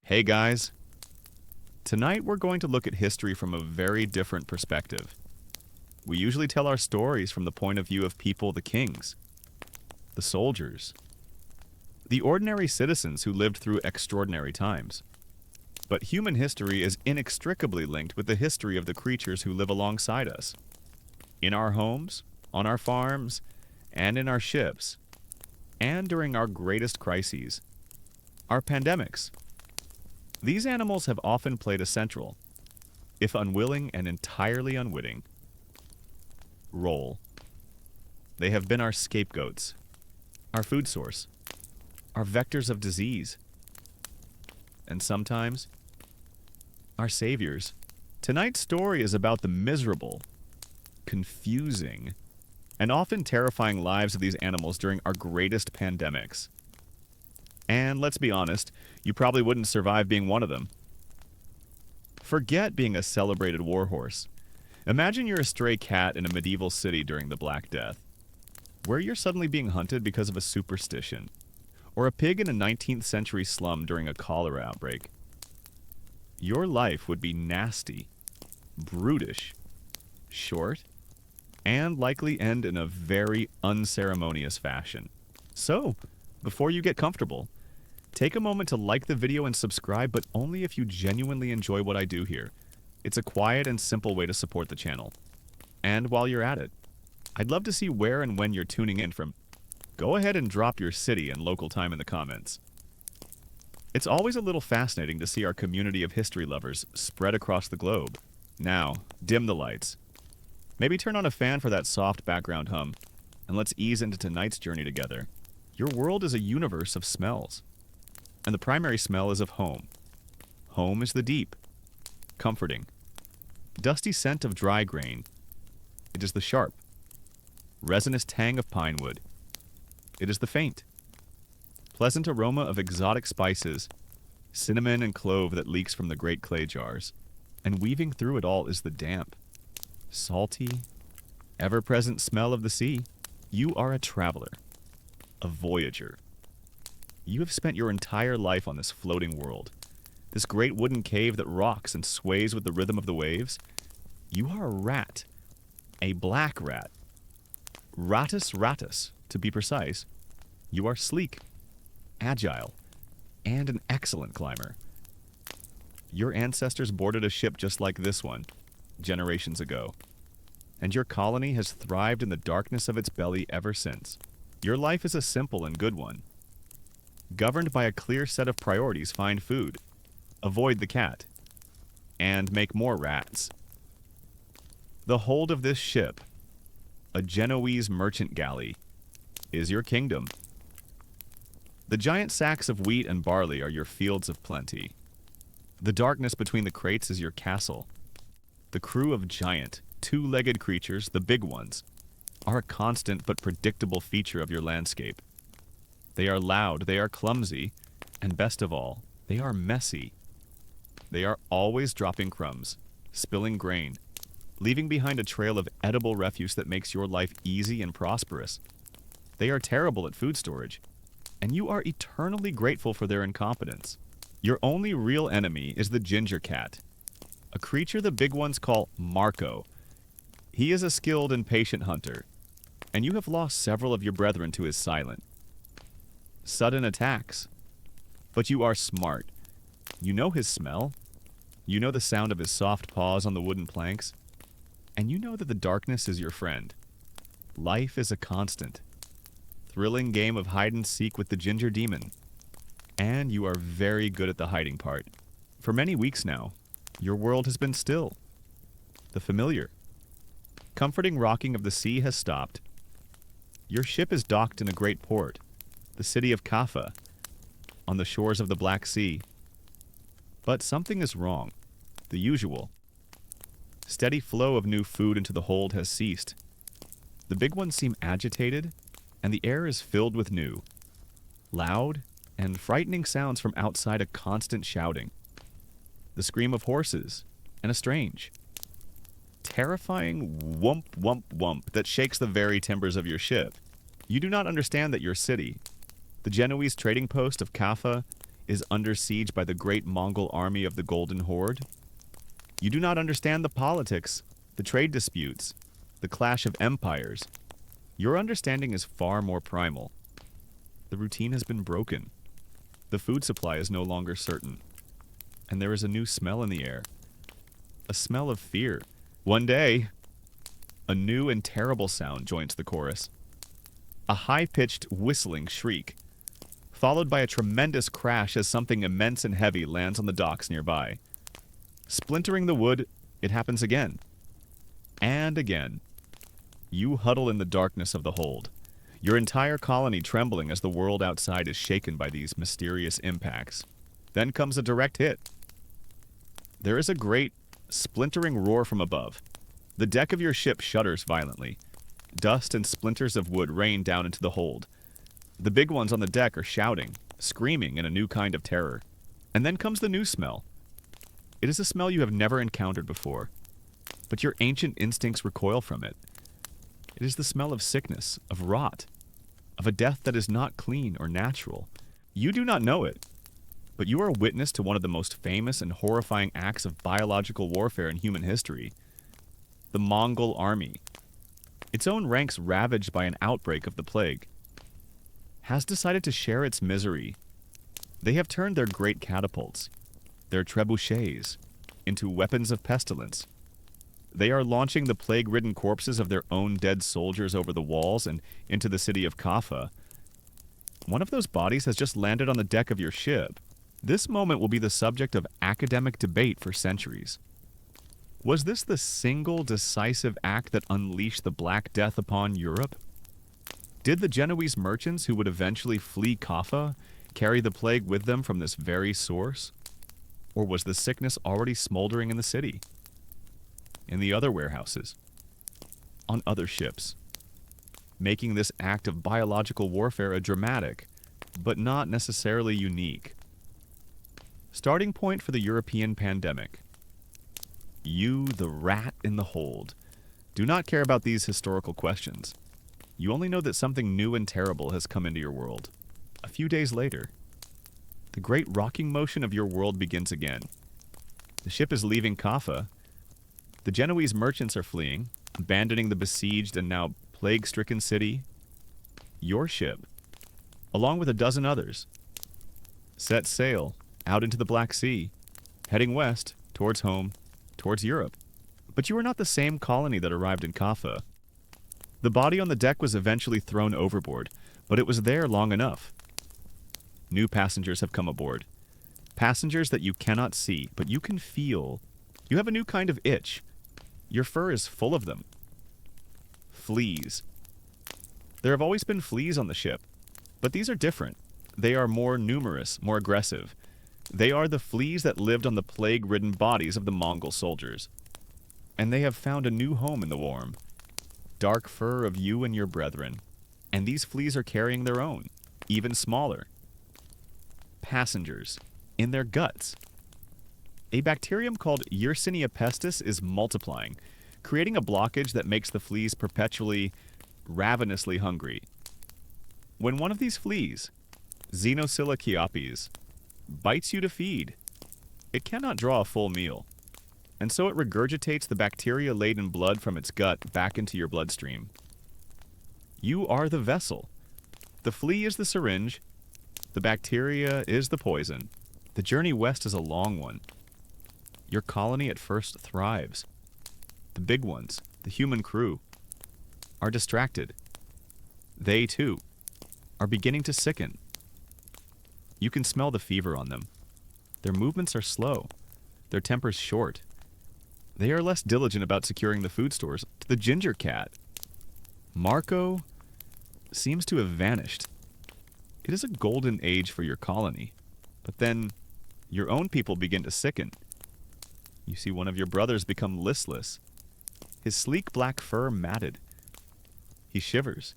Hey guys, tonight we're going to look at history from a very different perspective. We usually tell our stories from the point of view of people, the kings, the soldiers, the ordinary citizens who lived through extraordinary times. But human history is inextricably linked with the history of the creatures who live alongside us. In our homes, on our farms, and in our ships, and during our greatest crises, our pandemics. These animals have often played a central, if unwilling and entirely unwitting, role. They have been our scapegoats, our food source, our vectors of disease, and sometimes our saviors. Tonight's story is about the miserable, confusing, and often terrifying lives of these animals during our greatest pandemics. And let's be honest, you probably wouldn't survive being one of them. Forget being a celebrated warhorse. Imagine you're a stray cat in a medieval city during the Black Death, where you're suddenly being hunted because of a superstition, or a pig in a 19th century slum during a cholera outbreak. Your life would be nasty, brutish, short, and likely end in a very unceremonious fashion. So, before you get comfortable, take a moment to like the video and subscribe, but only if you genuinely enjoy what I do here. It's a quiet and simple way to support the channel. And while you're at it, I'd love to see where and when you're tuning in from. Go ahead and drop your city and local time in the comments. It's always a little fascinating to see our community of history lovers spread across the globe. Now, dim the lights. Maybe turn on a fan for that soft background hum, and let's ease into tonight's journey together. Your world is a universe of smells, and the primary smell is of home. Home is the deep, comforting, dusty scent of dry grain. It is the sharp, resinous tang of pine wood. It is the faint, pleasant aroma of exotic spices, cinnamon and clove that leaks from the great clay jars. And weaving through it all is the damp, salty, ever-present smell of the sea. You are a traveler, a voyager. You have spent your entire life on this floating world, this great wooden cave that rocks and sways with the rhythm of the waves. You are a rat, a black rat. Ratus ratus, to be precise. You are sleek, agile, and an excellent climber. Your ancestors boarded a ship just like this one, generations ago, and your colony has thrived in the darkness of its belly ever since. Your life is a simple and good one. Governed by a clear set of priorities: find food, avoid the cat, and make more rats. The hold of this ship, a Genoese merchant galley, is your kingdom. The giant sacks of wheat and barley are your fields of plenty. The darkness between the crates is your castle. The crew of giant, two-legged creatures, the big ones, are a constant but predictable feature of your landscape. They are loud, they are clumsy, and best of all, they are messy. They are always dropping crumbs, spilling grain, leaving behind a trail of edible refuse that makes your life easy and prosperous. They are terrible at food storage, and you are eternally grateful for their incompetence. Your only real enemy is the ginger cat, a creature the big ones call Marco. He is a skilled and patient hunter, and you have lost several of your brethren to his silent, sudden attacks. But you are smart. You know his smell, you know the sound of his soft paws on the wooden planks, and you know that the darkness is your friend. Life is a constant, thrilling game of hide-and-seek with the ginger demon, and you are very good at the hiding part. For many weeks now, your world has been still. The familiar, comforting rocking of the sea has stopped. Your ship is docked in a great port, the city of Kaffa, on the shores of the Black Sea. But something is wrong. The usual steady flow of new food into the hold has ceased. The big ones seem agitated, and the air is filled with new, loud, and frightening sounds from outside, a constant shouting. The scream of horses, and a strange, terrifying whump whump whump that shakes the very timbers of your ship. You do not understand that your city, the Genoese trading post of Kaffa, is under siege by the great Mongol army of the Golden Horde. You do not understand the politics, the trade disputes, the clash of empires. Your understanding is far more primal. The routine has been broken. The food supply is no longer certain. And there is a new smell in the air. A smell of fear. One day, a new and terrible sound joins the chorus. A high-pitched whistling shriek, followed by a tremendous crash as something immense and heavy lands on the docks nearby. Splintering the wood, it happens again. And again. You huddle in the darkness of the hold, your entire colony trembling as the world outside is shaken by these mysterious impacts. Then comes a direct hit. There is a great, splintering roar from above. The deck of your ship shudders violently. Dust and splinters of wood rain down into the hold. The big ones on the deck are shouting, screaming in a new kind of terror. And then comes the new smell. It is a smell you have never encountered before, but your ancient instincts recoil from it. It is the smell of sickness, of rot, of a death that is not clean or natural. You do not know it, but you are witness to one of the most famous and horrifying acts of biological warfare in human history. The Mongol army, its own ranks ravaged by an outbreak of the plague, has decided to share its misery. They have turned their great catapults, their trebuchets, into weapons of pestilence. They are launching the plague-ridden corpses of their own dead soldiers over the walls and into the city of Kaffa. One of those bodies has just landed on the deck of your ship. This moment will be the subject of academic debate for centuries. Was this the single decisive act that unleashed the Black Death upon Europe? Did the Genoese merchants who would eventually flee Kaffa carry the plague with them from this very source? Or was the sickness already smoldering in the city? In the other warehouses? On other ships? Making this act of biological warfare a dramatic, but not necessarily unique. Starting point for the European pandemic. You, the rat in the hold, do not care about these historical questions. You only know that something new and terrible has come into your world. A few days later, the great rocking motion of your world begins again. The ship is leaving Kaffa. The Genoese merchants are fleeing, abandoning the besieged and now plague-stricken city. Your ship, along with a dozen others, set sail out into the Black Sea, heading west, towards home, towards Europe. But you are not the same colony that arrived in Kaffa. The body on the deck was eventually thrown overboard, but it was there long enough. New passengers have come aboard. Passengers that you cannot see, but you can feel. You have a new kind of itch. Your fur is full of them. Fleas. There have always been fleas on the ship, but these are different. They are more numerous, more aggressive. They are the fleas that lived on the plague-ridden bodies of the Mongol soldiers. And they have found a new home in the warm. Dark fur of you and your brethren. And these fleas are carrying their own, even smaller. Passengers. In their guts. A bacterium called Yersinia pestis is multiplying, creating a blockage that makes the fleas perpetually, ravenously hungry. When one of these fleas, Xenosilla chiapes, bites you to feed, it cannot draw a full meal, and so it regurgitates the bacteria-laden blood from its gut back into your bloodstream. You are the vessel. The flea is the syringe. The bacteria is the poison. The journey west is a long one. Your colony at first thrives. The big ones, the human crew, are distracted. They, too, are beginning to sicken. You can smell the fever on them. Their movements are slow. Their tempers short. They are less diligent about securing the food stores. The ginger cat, Marco, seems to have vanished. It is a golden age for your colony. But then, your own people begin to sicken. You see one of your brothers become listless. His sleek black fur matted. He shivers,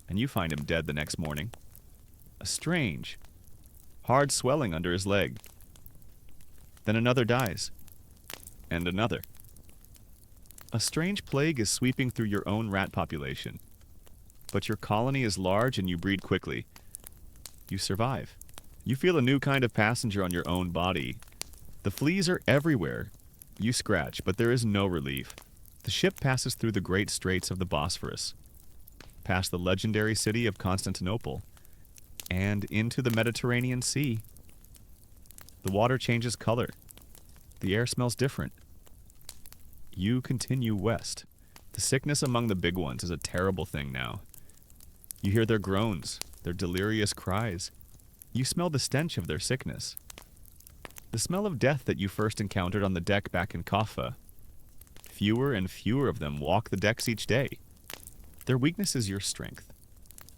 and you find him dead the next morning. A strange, hard swelling under his leg. Then another dies, and another. A strange plague is sweeping through your own rat population. But your colony is large and you breed quickly. You survive. You feel a new kind of passenger on your own body. The fleas are everywhere. You scratch, but there is no relief. The ship passes through the great straits of the Bosphorus, past the legendary city of Constantinople, and into the Mediterranean Sea. The water changes color. The air smells different. You continue west. The sickness among the big ones is a terrible thing now. You hear their groans, their delirious cries. You smell the stench of their sickness. The smell of death that you first encountered on the deck back in Kaffa. Fewer and fewer of them walk the decks each day. Their weakness is your strength.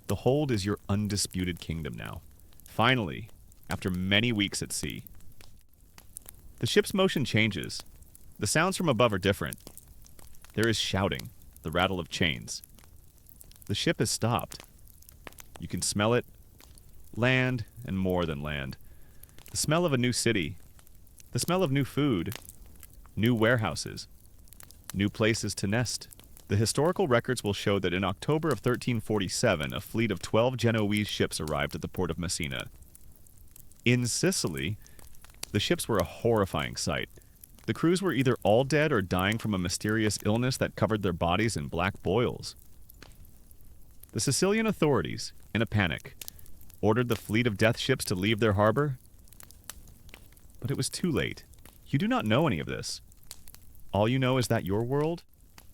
The hold is your undisputed kingdom now. Finally, after many weeks at sea. The ship's motion changes. The sounds from above are different. There is shouting, the rattle of chains. The ship has stopped. You can smell it. Land, and more than land. The smell of a new city. The smell of new food. New warehouses. New places to nest. The historical records will show that in October of 1347, a fleet of 12 Genoese ships arrived at the port of Messina. In Sicily, the ships were a horrifying sight. The crews were either all dead or dying from a mysterious illness that covered their bodies in black boils. The Sicilian authorities, in a panic, ordered the fleet of death ships to leave their harbor. But it was too late. You do not know any of this. All you know is that your world,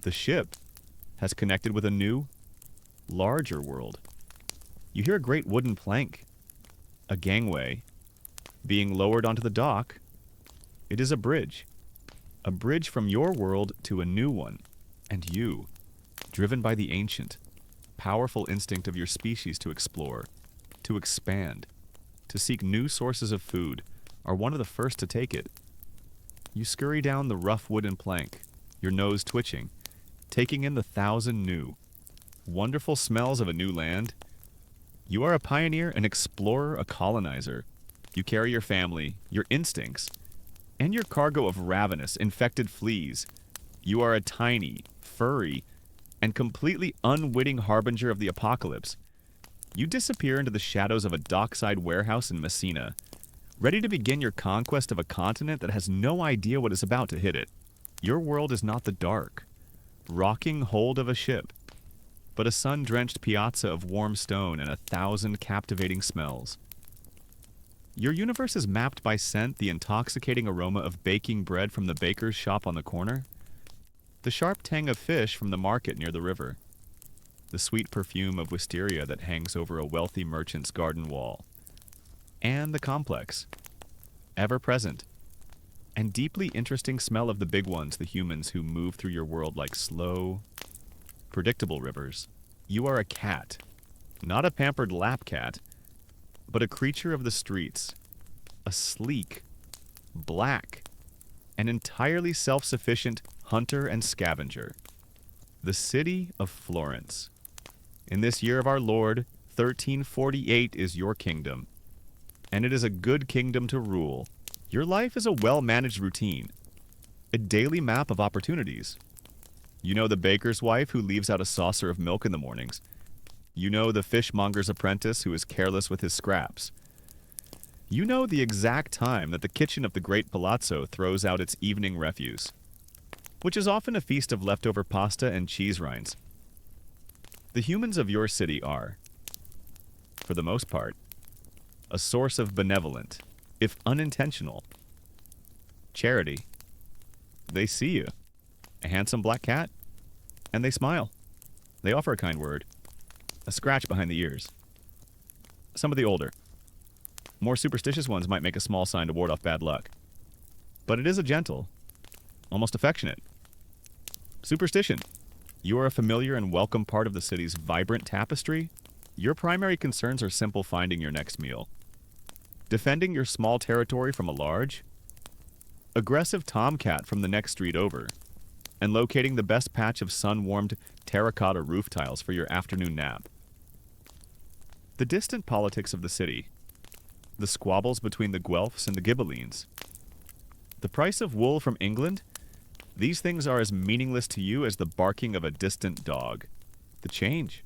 the ship, has connected with a new, larger world. You hear a great wooden plank, a gangway, being lowered onto the dock. It is a bridge from your world to a new one, and you, driven by the ancient, powerful instinct of your species to explore, to expand, to seek new sources of food, are one of the first to take it. You scurry down the rough wooden plank, your nose twitching, taking in the thousand new, wonderful smells of a new land. You are a pioneer, an explorer, a colonizer. You carry your family, your instincts, and your cargo of ravenous, infected fleas. You are a tiny, furry, and completely unwitting harbinger of the apocalypse. You disappear into the shadows of a dockside warehouse in Messina, ready to begin your conquest of a continent that has no idea what is about to hit it. Your world is not the dark, rocking hold of a ship, but a sun-drenched piazza of warm stone and 1,000 captivating smells. Your universe is mapped by scent, the intoxicating aroma of baking bread from the baker's shop on the corner, the sharp tang of fish from the market near the river, the sweet perfume of wisteria that hangs over a wealthy merchant's garden wall, and the complex, ever-present, and deeply interesting smell of the big ones, the humans who move through your world like slow, predictable rivers. You are a cat, not a pampered lap cat, but a creature of the streets, a sleek, black, and entirely self-sufficient hunter and scavenger. The city of Florence. In this year of our Lord, 1348 is your kingdom, and it is a good kingdom to rule. Your life is a well-managed routine, a daily map of opportunities. You know the baker's wife who leaves out a saucer of milk in the mornings. You know the fishmonger's apprentice who is careless with his scraps. You know the exact time that the kitchen of the great palazzo throws out its evening refuse, which is often a feast of leftover pasta and cheese rinds. The humans of your city are, for the most part, a source of benevolent, if unintentional, charity. They see you, a handsome black cat, and they smile. They offer a kind word, a scratch behind the ears. Some of the older, more superstitious ones might make a small sign to ward off bad luck. But it is a gentle, almost affectionate superstition. You are a familiar and welcome part of the city's vibrant tapestry. Your primary concerns are simple: finding your next meal, defending your small territory from a large, aggressive tomcat from the next street over, and locating the best patch of sun-warmed terracotta roof tiles for your afternoon nap. The distant politics of the city, the squabbles between the Guelphs and the Ghibellines, the price of wool from England, these things are as meaningless to you as the barking of a distant dog. The change,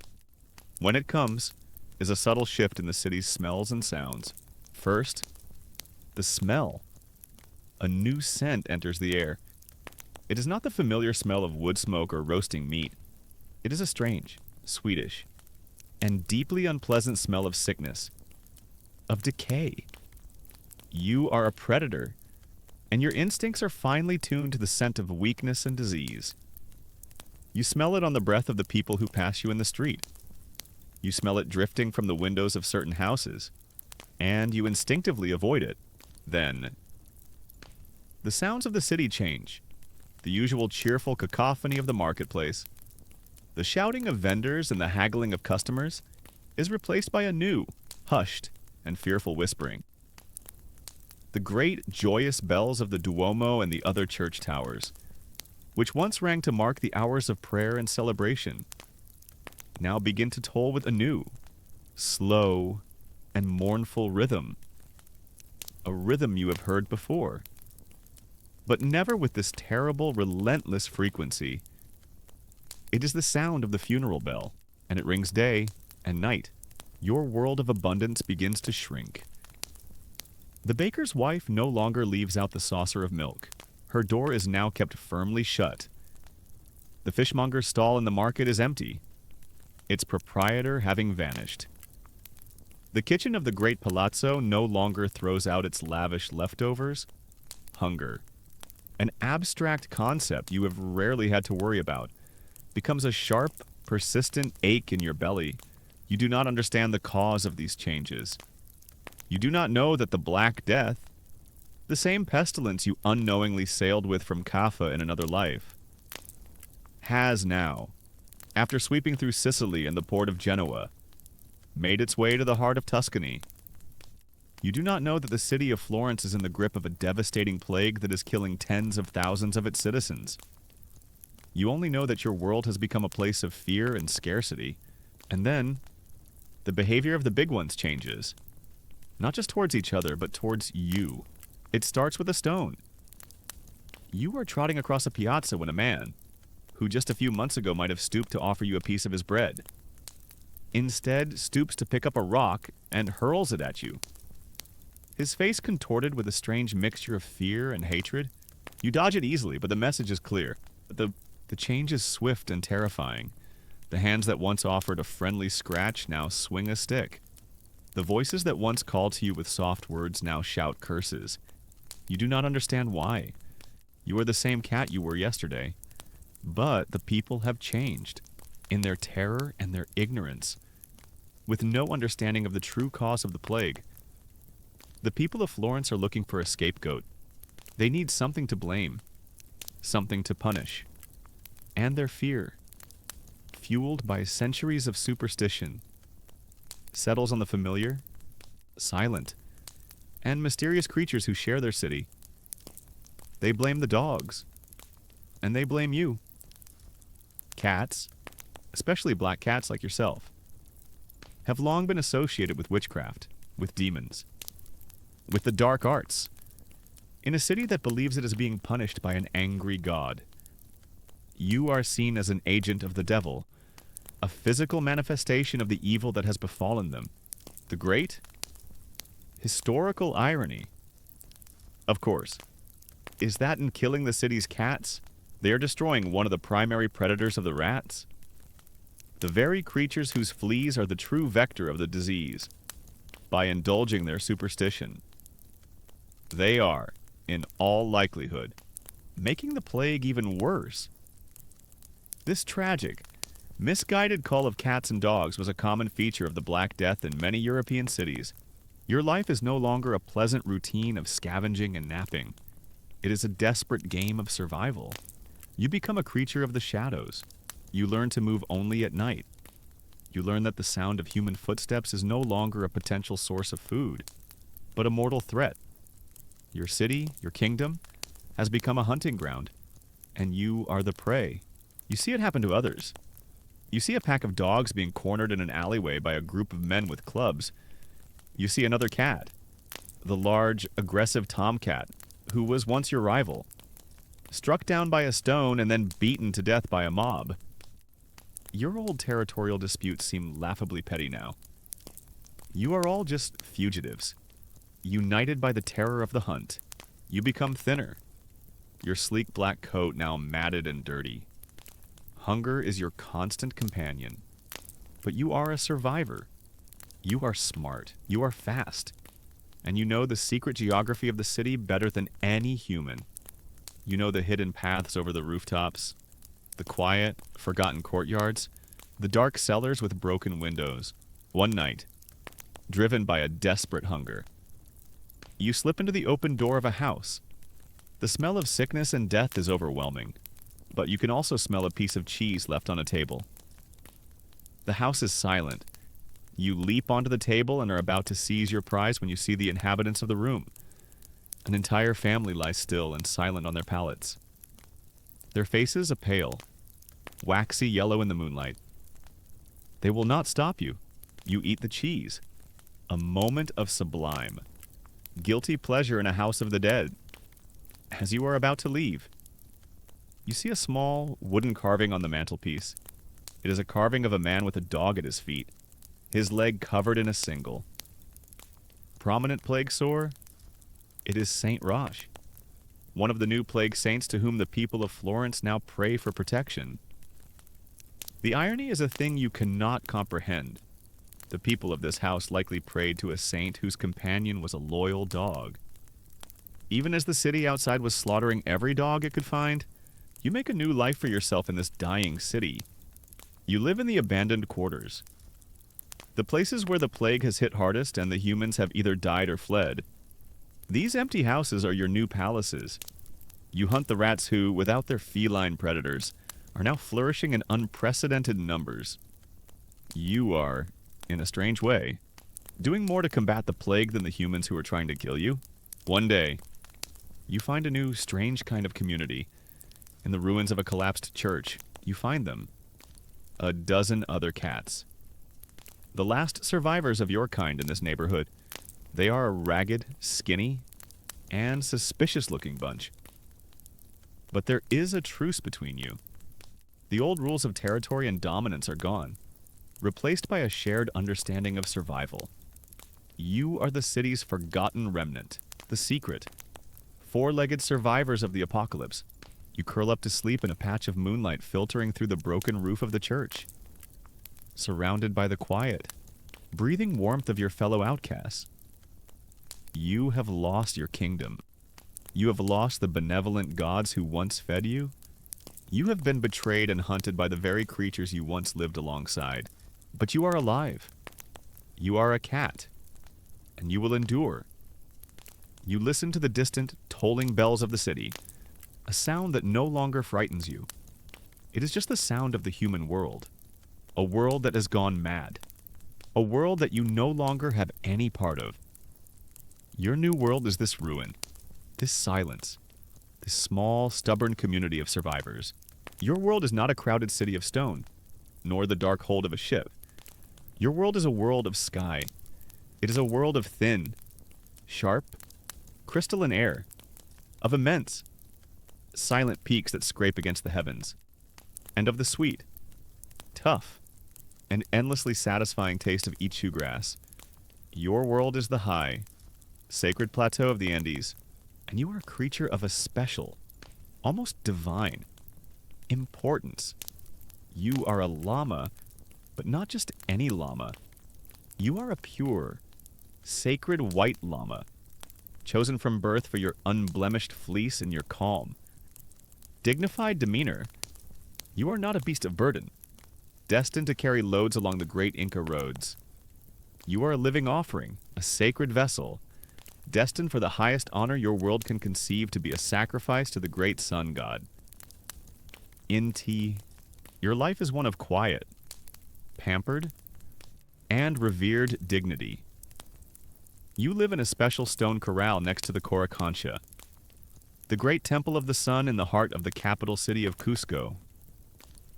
when it comes, is a subtle shift in the city's smells and sounds. First, the smell. A new scent enters the air. It is not the familiar smell of wood smoke or roasting meat. It is a strange, sweetish, and deeply unpleasant smell of sickness, of decay. You are a predator, and your instincts are finely tuned to the scent of weakness and disease. You smell it on the breath of the people who pass you in the street. You smell it drifting from the windows of certain houses, and you instinctively avoid it. Then, the sounds of the city change. The usual cheerful cacophony of the marketplace, the shouting of vendors and the haggling of customers is replaced by a new, hushed, and fearful whispering. The great, joyous bells of the Duomo and the other church towers, which once rang to mark the hours of prayer and celebration, now begin to toll with a new, slow, and mournful rhythm. A rhythm you have heard before, but never with this terrible, relentless frequency. It is the sound of the funeral bell, and it rings day and night. Your world of abundance begins to shrink. The baker's wife no longer leaves out the saucer of milk. Her door is now kept firmly shut. The fishmonger's stall in the market is empty, its proprietor having vanished. The kitchen of the great palazzo no longer throws out its lavish leftovers. Hunger, an abstract concept you have rarely had to worry about, becomes a sharp, persistent ache in your belly. You do not understand the cause of these changes. You do not know that the Black Death, the same pestilence you unknowingly sailed with from Kaffa in another life, has now, after sweeping through Sicily and the port of Genoa, made its way to the heart of Tuscany. You do not know that the city of Florence is in the grip of a devastating plague that is killing tens of thousands of its citizens. You only know that your world has become a place of fear and scarcity, and then the behavior of the big ones changes. Not just towards each other, but towards you. It starts with a stone. You are trotting across a piazza when a man, who just a few months ago might have stooped to offer you a piece of his bread, instead stoops to pick up a rock and hurls it at you. His face contorted with a strange mixture of fear and hatred. You dodge it easily, but the message is clear. The change is swift and terrifying. The hands that once offered a friendly scratch now swing a stick. The voices that once called to you with soft words now shout curses. You do not understand why. You are the same cat you were yesterday. But the people have changed, in their terror and their ignorance, with no understanding of the true cause of the plague. The people of Florence are looking for a scapegoat. They need something to blame, something to punish. And their fear, fueled by centuries of superstition, settles on the familiar, silent, and mysterious creatures who share their city. They blame the dogs, and they blame you. Cats, especially black cats like yourself, have long been associated with witchcraft, with demons, with the dark arts, in a city that believes it is being punished by an angry god. You are seen as an agent of the devil, a physical manifestation of the evil that has befallen them. The great, historical irony. Of course, is that in killing the city's cats, they are destroying one of the primary predators of the rats? The very creatures whose fleas are the true vector of the disease, by indulging their superstition. They are, in all likelihood, making the plague even worse. This tragic, misguided call of cats and dogs was a common feature of the Black Death in many European cities. Your life is no longer a pleasant routine of scavenging and napping. It is a desperate game of survival. You become a creature of the shadows. You learn to move only at night. You learn that the sound of human footsteps is no longer a potential source of food, but a mortal threat. Your city, your kingdom, has become a hunting ground, and you are the prey. You see it happen to others. You see a pack of dogs being cornered in an alleyway by a group of men with clubs. You see another cat, the large, aggressive tomcat, who was once your rival, struck down by a stone and then beaten to death by a mob. Your old territorial disputes seem laughably petty now. You are all just fugitives, United by the terror of the hunt, you become thinner, your sleek black coat now matted and dirty. Hunger is your constant companion, but you are a survivor. You are smart, you are fast, and you know the secret geography of the city better than any human. You know the hidden paths over the rooftops, the quiet, forgotten courtyards, the dark cellars with broken windows. One night, driven by a desperate hunger, you slip into the open door of a house. The smell of sickness and death is overwhelming, but you can also smell a piece of cheese left on a table. The house is silent. You leap onto the table and are about to seize your prize when you see the inhabitants of the room. An entire family lies still and silent on their pallets. Their faces a pale, waxy yellow in the moonlight. They will not stop you. You eat the cheese. A moment of sublime, guilty pleasure in a house of the dead. As you are about to leave, you see a small wooden carving on the mantelpiece. It is a carving of a man with a dog at his feet, his leg covered in a single. Prominent plague sore? It is Saint Roche, one of the new plague saints to whom the people of Florence now pray for protection. The irony is a thing you cannot comprehend. The people of this house likely prayed to a saint whose companion was a loyal dog. Even as the city outside was slaughtering every dog it could find, you make a new life for yourself in this dying city. You live in the abandoned quarters, the places where the plague has hit hardest and the humans have either died or fled. These empty houses are your new palaces. You hunt the rats who, without their feline predators, are now flourishing in unprecedented numbers. You are, in a strange way, doing more to combat the plague than the humans who are trying to kill you. One day, you find a new, strange kind of community. In the ruins of a collapsed church, you find them. A dozen other cats. The last survivors of your kind in this neighborhood. They are a ragged, skinny, and suspicious-looking bunch. But there is a truce between you. The old rules of territory and dominance are gone, replaced by a shared understanding of survival. You are the city's forgotten remnant, the secret. Four-legged survivors of the apocalypse. You curl up to sleep in a patch of moonlight filtering through the broken roof of the church. Surrounded by the quiet, breathing warmth of your fellow outcasts. You have lost your kingdom. You have lost the benevolent gods who once fed you. You have been betrayed and hunted by the very creatures you once lived alongside. But you are alive. You are a cat, and you will endure. You listen to the distant, tolling bells of the city, a sound that no longer frightens you. It is just the sound of the human world, a world that has gone mad, a world that you no longer have any part of. Your new world is this ruin, this silence, this small, stubborn community of survivors. Your world is not a crowded city of stone, nor the dark hold of a ship. Your world is a world of sky. It is a world of thin, sharp, crystalline air, of immense, silent peaks that scrape against the heavens, and of the sweet, tough, and endlessly satisfying taste of ichu grass. Your world is the high, sacred plateau of the Andes, and you are a creature of a special, almost divine, importance. You are a llama, but not just any llama. You are a pure, sacred white llama, chosen from birth for your unblemished fleece and your calm, dignified demeanor. You are not a beast of burden, destined to carry loads along the great Inca roads. You are a living offering, a sacred vessel, destined for the highest honor your world can conceive, to be a sacrifice to the great sun god. Inti, your life is one of quiet, pampered, and revered dignity. You live in a special stone corral next to the Coricancha, the great temple of the sun in the heart of the capital city of Cusco.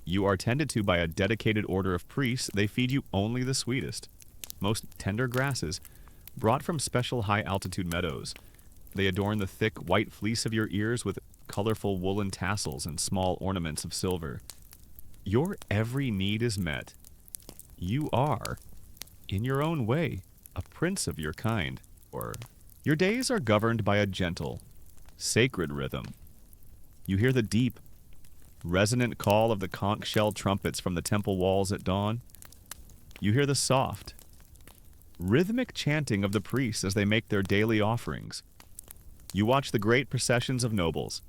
You are tended to by a dedicated order of priests. They feed you only the sweetest, most tender grasses, brought from special high-altitude meadows. They adorn the thick white fleece of your ears with colorful woolen tassels and small ornaments of silver. Your every need is met. You are, in your own way, a prince of your kind, or Your days are governed by a gentle, sacred rhythm. You hear the deep, resonant call of the conch shell trumpets from the temple walls at dawn. You hear the soft, rhythmic chanting of the priests as they make their daily offerings. You watch the great processions of nobles,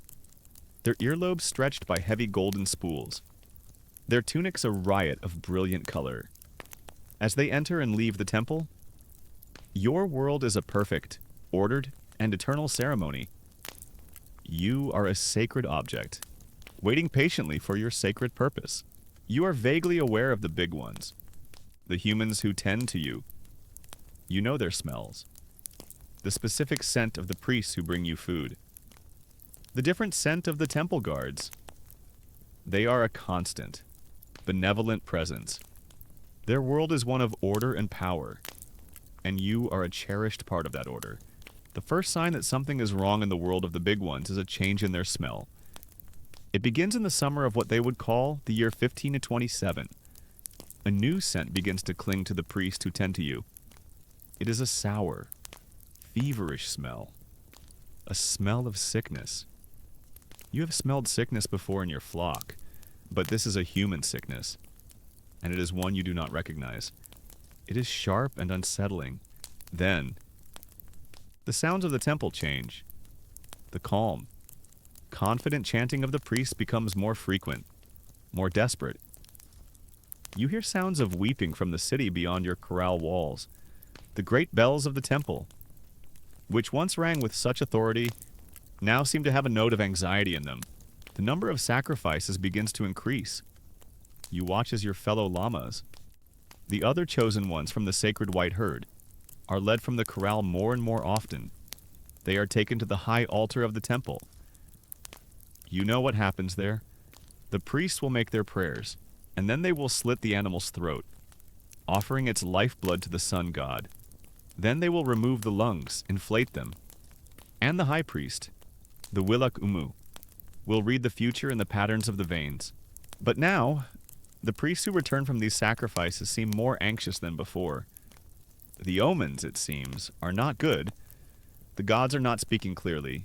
their earlobes stretched by heavy golden spools, their tunics a riot of brilliant color. As they enter and leave the temple, your world is a perfect, ordered, and eternal ceremony. You are a sacred object, waiting patiently for your sacred purpose. You are vaguely aware of the big ones, the humans who tend to you. You know their smells, the specific scent of the priests who bring you food, the different scent of the temple guards. They are a constant, benevolent presence. Their world is one of order and power, and you are a cherished part of that order. The first sign that something is wrong in the world of the big ones is a change in their smell. It begins in the summer of what they would call the year 1527. A new scent begins to cling to the priests who tend to you. It is a sour, feverish smell, a smell of sickness. You have smelled sickness before in your flock, but this is a human sickness, and it is one you do not recognize. It is sharp and unsettling. Then, the sounds of the temple change. The calm, confident chanting of the priests becomes more frequent, more desperate. You hear sounds of weeping from the city beyond your corral walls. The great bells of the temple, which once rang with such authority, now seem to have a note of anxiety in them. The number of sacrifices begins to increase. You watch as your fellow lamas, the other chosen ones from the sacred white herd, are led from the corral more and more often. They are taken to the high altar of the temple. You know what happens there. The priests will make their prayers, and then they will slit the animal's throat, offering its lifeblood to the sun god. Then they will remove the lungs, inflate them, and the high priest, the Willak Umu, will read the future in the patterns of the veins. But now, the priests who return from these sacrifices seem more anxious than before. The omens, it seems, are not good. The gods are not speaking clearly.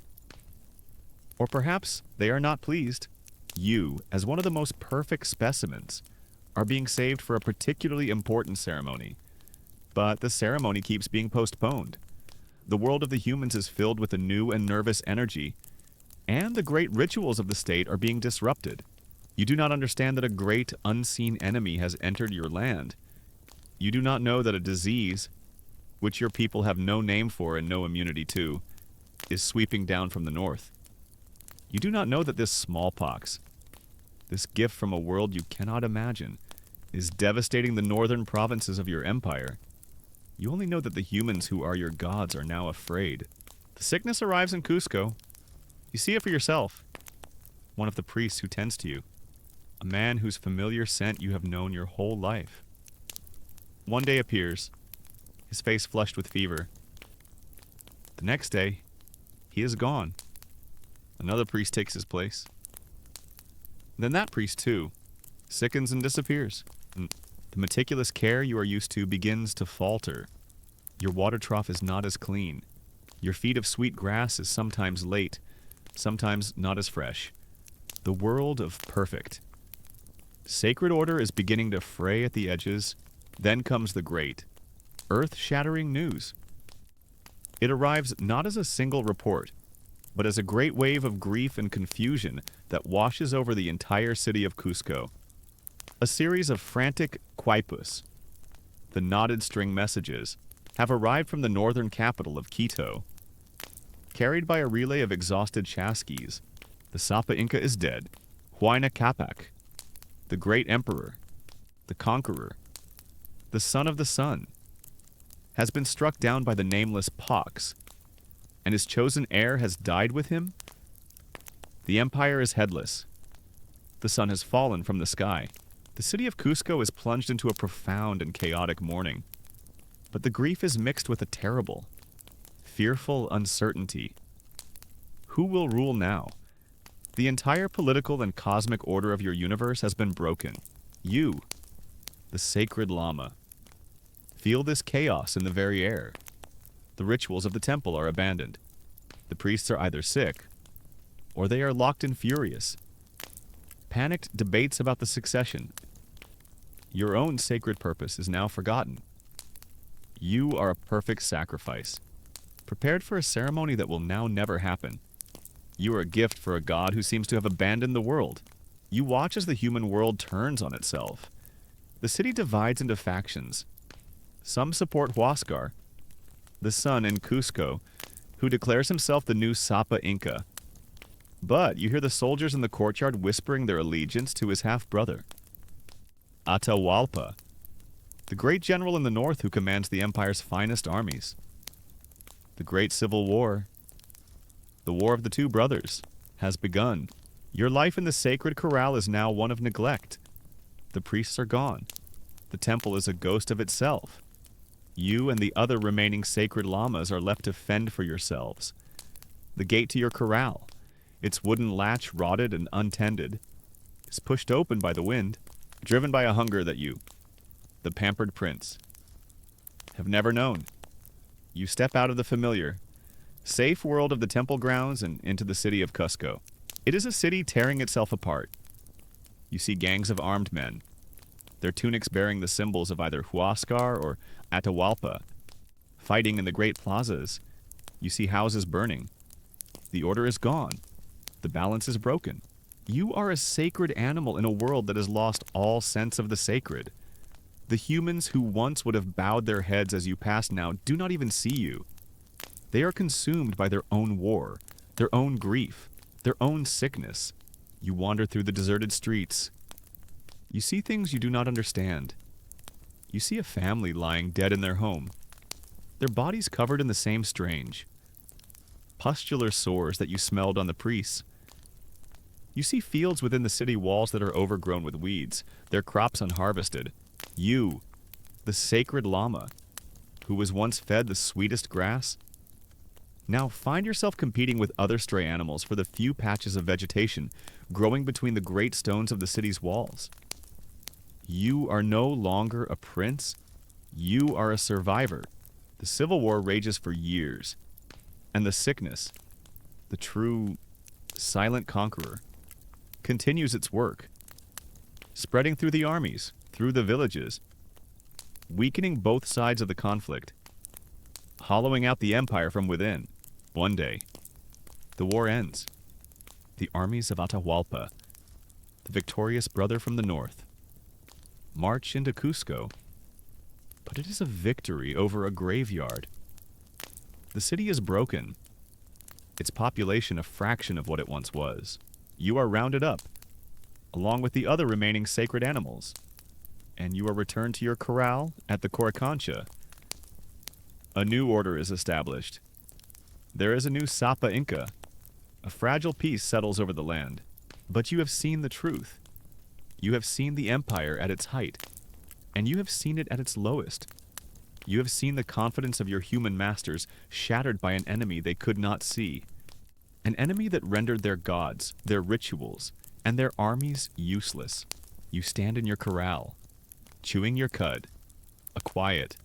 Or perhaps they are not pleased. You, as one of the most perfect specimens, are being saved for a particularly important ceremony. But the ceremony keeps being postponed. The world of the humans is filled with a new and nervous energy, and the great rituals of the state are being disrupted. You do not understand that a great unseen enemy has entered your land. You do not know that a disease, which your people have no name for and no immunity to, is sweeping down from the north. You do not know that this smallpox, this gift from a world you cannot imagine, is devastating the northern provinces of your empire. You only know that the humans who are your gods are now afraid. The sickness arrives in Cusco. You see it for yourself. One of the priests who tends to you. A man whose familiar scent you have known your whole life. One day appears, his face flushed with fever. The next day, he is gone. Another priest takes his place. Then that priest, too, sickens and disappears. And the meticulous care you are used to begins to falter. Your water trough is not as clean. Your feed of sweet grass is sometimes late, sometimes not as fresh. The world of perfect. Sacred order is beginning to fray at the edges. Then comes the great, earth-shattering news. It arrives not as a single report, but as a great wave of grief and confusion that washes over the entire city of Cusco. A series of frantic quipus, the knotted string messages, have arrived from the northern capital of Quito. Carried by a relay of exhausted Chasquis, the Sapa Inca is dead. Huayna Capac, the great emperor, the conqueror, the son of the sun, has been struck down by the nameless pox, and his chosen heir has died with him. The empire is headless. The sun has fallen from the sky. The city of Cusco is plunged into a profound and chaotic mourning. But the grief is mixed with a terrible, fearful uncertainty. Who will rule now? The entire political and cosmic order of your universe has been broken. You, the sacred Lama, feel this chaos in the very air. The rituals of the temple are abandoned. The priests are either sick, or they are locked in furious. Panicked debates about the succession. Your own sacred purpose is now forgotten. You are a perfect sacrifice, prepared for a ceremony that will now never happen. You are a gift for a god who seems to have abandoned the world. You watch as the human world turns on itself. The city divides into factions. Some support Huascar, the sun in Cusco, who declares himself the new Sapa Inca. But you hear the soldiers in the courtyard whispering their allegiance to his half-brother, Atahualpa, the great general in the north who commands the empire's finest armies. The great civil war, the war of the two brothers, has begun. Your life in the sacred corral is now one of neglect. The priests are gone. The temple is a ghost of itself. You and the other remaining sacred llamas are left to fend for yourselves. The gate to your corral, its wooden latch rotted and untended, is pushed open by the wind, driven by a hunger that you, the pampered prince, have never known. You step out of the familiar, safe world of the temple grounds and into the city of Cusco. It is a city tearing itself apart. You see gangs of armed men, their tunics bearing the symbols of either Huascar or Atahualpa, fighting in the great plazas. You see houses burning. The order is gone. The balance is broken. You are a sacred animal in a world that has lost all sense of the sacred. The humans who once would have bowed their heads as you pass now do not even see you. They are consumed by their own war, their own grief, their own sickness. You wander through the deserted streets. You see things you do not understand. You see a family lying dead in their home, their bodies covered in the same strange, pustular sores that you smelled on the priests. You see fields within the city walls that are overgrown with weeds, their crops unharvested. You, the sacred llama, who was once fed the sweetest grass, now find yourself competing with other stray animals for the few patches of vegetation growing between the great stones of the city's walls. You are no longer a prince. You are a survivor. The civil war rages for years, and the sickness, the true silent conqueror, continues its work, spreading through the armies, through the villages, weakening both sides of the conflict, hollowing out the empire from within. One day, the war ends. The armies of Atahualpa, the victorious brother from the north, march into Cusco, but it is a victory over a graveyard. The city is broken, its population a fraction of what it once was. You are rounded up, along with the other remaining sacred animals, and you are returned to your corral at the Coricancha. A new order is established. There is a new Sapa Inca. A fragile peace settles over the land. But you have seen the truth. You have seen the empire at its height, and you have seen it at its lowest. You have seen the confidence of your human masters shattered by an enemy they could not see. An enemy that rendered their gods, their rituals, and their armies useless. You stand in your corral, chewing your cud, a quiet,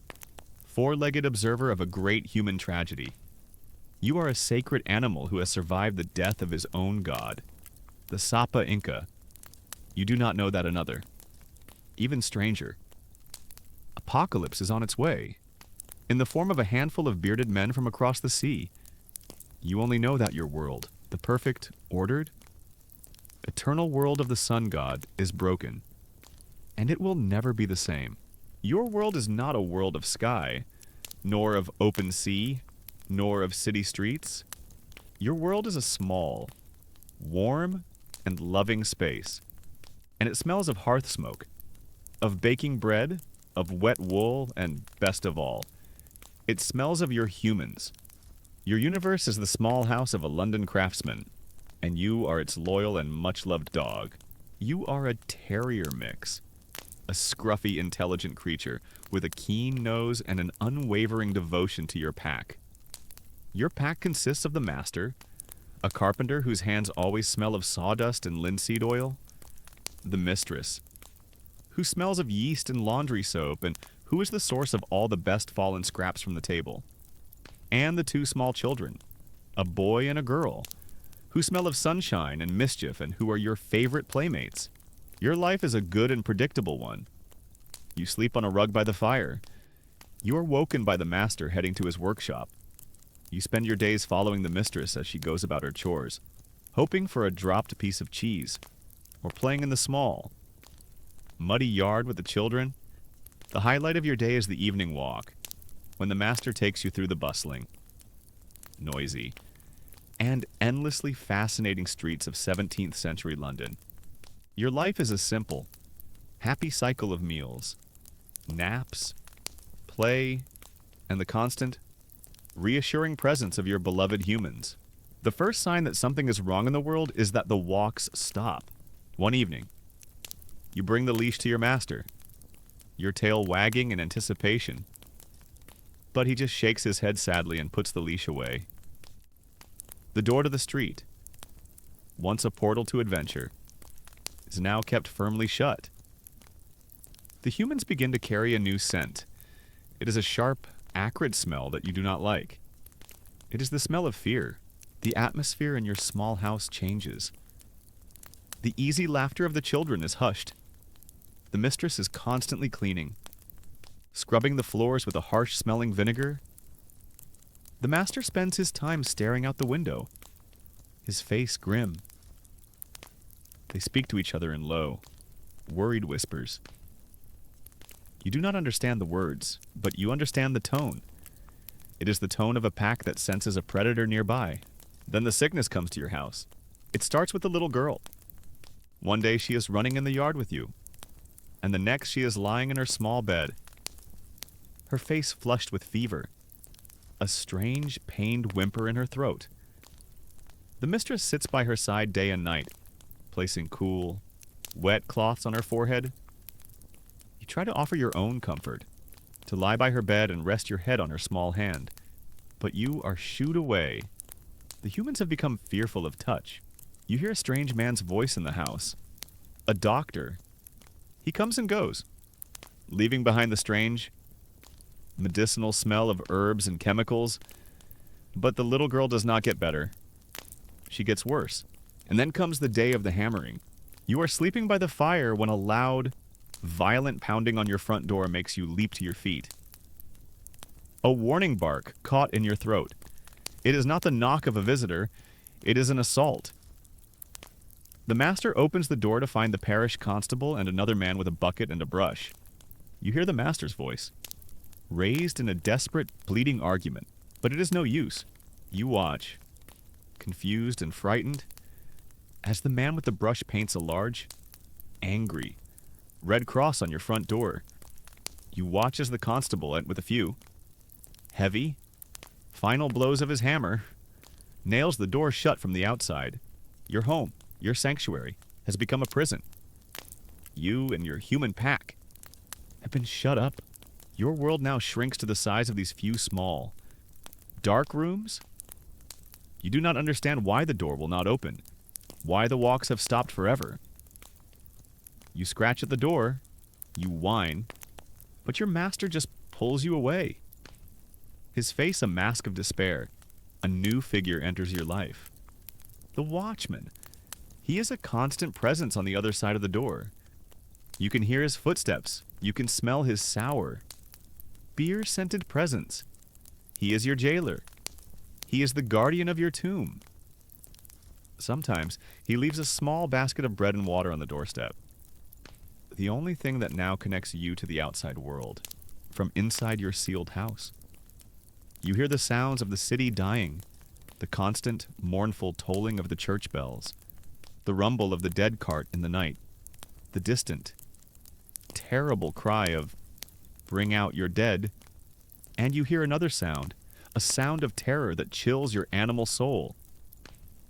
four-legged observer of a great human tragedy. You are a sacred animal who has survived the death of his own god, the Sapa Inca. You do not know that another, even stranger. Apocalypse is on its way, in the form of a handful of bearded men from across the sea. You only know that your world, the perfect, ordered, eternal world of the sun god, is broken, and it will never be the same. Your world is not a world of sky, nor of open sea, nor of city streets. Your world is a small, warm, and loving space, and it smells of hearth smoke, of baking bread, of wet wool, and best of all, it smells of your humans. Your universe is the small house of a London craftsman, and you are its loyal and much-loved dog. You are a terrier mix, a scruffy, intelligent creature with a keen nose and an unwavering devotion to your pack. Your pack consists of the master, a carpenter whose hands always smell of sawdust and linseed oil, the mistress, who smells of yeast and laundry soap and who is the source of all the best fallen scraps from the table, and the two small children, a boy and a girl, who smell of sunshine and mischief and who are your favorite playmates. Your life is a good and predictable one. You sleep on a rug by the fire. You are woken by the master heading to his workshop. You spend your days following the mistress as she goes about her chores, hoping for a dropped piece of cheese, or playing in the small, muddy yard with the children. The highlight of your day is the evening walk, when the master takes you through the bustling, noisy, and endlessly fascinating streets of 17th century London. Your life is a simple, happy cycle of meals, naps, play, and the constant, reassuring presence of your beloved humans. The first sign that something is wrong in the world is that the walks stop. One evening, you bring the leash to your master, your tail wagging in anticipation, but he just shakes his head sadly and puts the leash away. The door to the street, once a portal to adventure, is now kept firmly shut. The humans begin to carry a new scent. It is a sharp, acrid smell that you do not like. It is the smell of fear. The atmosphere in your small house changes. The easy laughter of the children is hushed. The mistress is constantly cleaning, scrubbing the floors with a harsh-smelling vinegar. The master spends his time staring out the window, his face grim. They speak to each other in low, worried whispers. You do not understand the words, but you understand the tone. It is the tone of a pack that senses a predator nearby. Then the sickness comes to your house. It starts with the little girl. One day she is running in the yard with you, and the next she is lying in her small bed, her face flushed with fever, a strange, pained whimper in her throat. The mistress sits by her side day and night, placing cool, wet cloths on her forehead. You try to offer your own comfort, to lie by her bed and rest your head on her small hand, but you are shooed away. The humans have become fearful of touch. You hear a strange man's voice in the house. A doctor. He comes and goes, leaving behind the strange, medicinal smell of herbs and chemicals. But the little girl does not get better. She gets worse. And then comes the day of the hammering. You are sleeping by the fire when a loud, violent pounding on your front door makes you leap to your feet. A warning bark caught in your throat. It is not the knock of a visitor, it is an assault. The master opens the door to find the parish constable and another man with a bucket and a brush. You hear the master's voice, raised in a desperate, bleating argument, but it is no use. You watch, confused and frightened, as the man with the brush paints a large, angry, red cross on your front door. You watch as the constable, with a few heavy, final blows of his hammer, nails the door shut from the outside. Your home, your sanctuary, has become a prison. You and your human pack have been shut up. Your world now shrinks to the size of these few small, dark rooms. You do not understand why the door will not open, why the walks have stopped forever. You scratch at the door, you whine, but your master just pulls you away. His face a mask of despair, a new figure enters your life. The watchman. He is a constant presence on the other side of the door. You can hear his footsteps. You can smell his sour, beer-scented presence. He is your jailer. He is the guardian of your tomb. Sometimes he leaves a small basket of bread and water on the doorstep. The only thing that now connects you to the outside world, from inside your sealed house. You hear the sounds of the city dying, the constant, mournful tolling of the church bells, the rumble of the dead cart in the night, the distant, terrible cry of, "Bring out your dead," and you hear another sound, a sound of terror that chills your animal soul.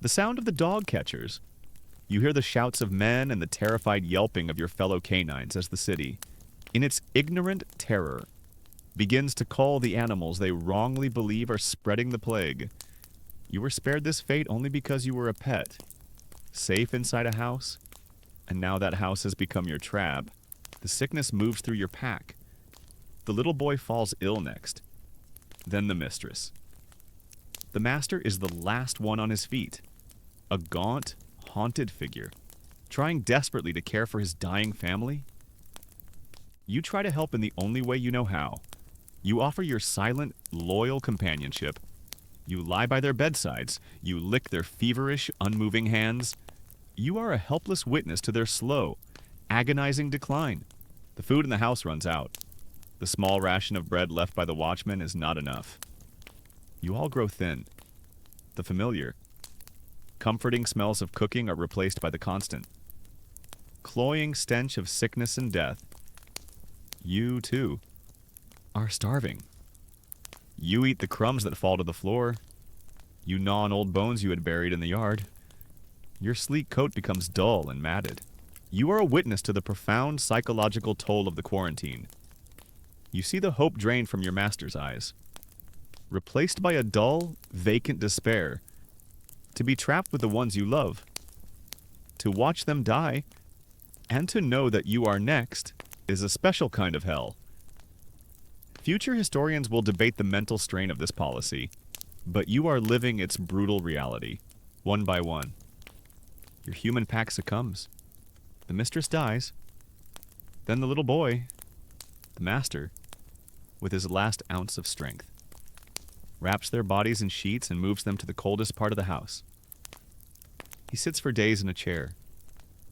The sound of the dog catchers. You hear the shouts of men and the terrified yelping of your fellow canines as the city, in its ignorant terror, begins to call the animals they wrongly believe are spreading the plague. You were spared this fate only because you were a pet, safe inside a house, and now that house has become your trap. The sickness moves through your pack. The little boy falls ill next. Then the mistress. The master is the last one on his feet, a gaunt, haunted figure, trying desperately to care for his dying family. You try to help in the only way you know how. You offer your silent, loyal companionship. You lie by their bedsides. You lick their feverish, unmoving hands. You are a helpless witness to their slow, agonizing decline. The food in the house runs out. The small ration of bread left by the watchman is not enough. You all grow thin. The familiar, comforting smells of cooking are replaced by the constant, cloying stench of sickness and death. You, too, are starving. You eat the crumbs that fall to the floor. You gnaw on old bones you had buried in the yard. Your sleek coat becomes dull and matted. You are a witness to the profound psychological toll of the quarantine. You see the hope drained from your master's eyes, replaced by a dull, vacant despair. To be trapped with the ones you love, to watch them die, and to know that you are next is a special kind of hell. Future historians will debate the mental strain of this policy, but you are living its brutal reality, one by one. Your human pack succumbs. The mistress dies. Then the little boy, the master, with his last ounce of strength, wraps their bodies in sheets and moves them to the coldest part of the house. He sits for days in a chair,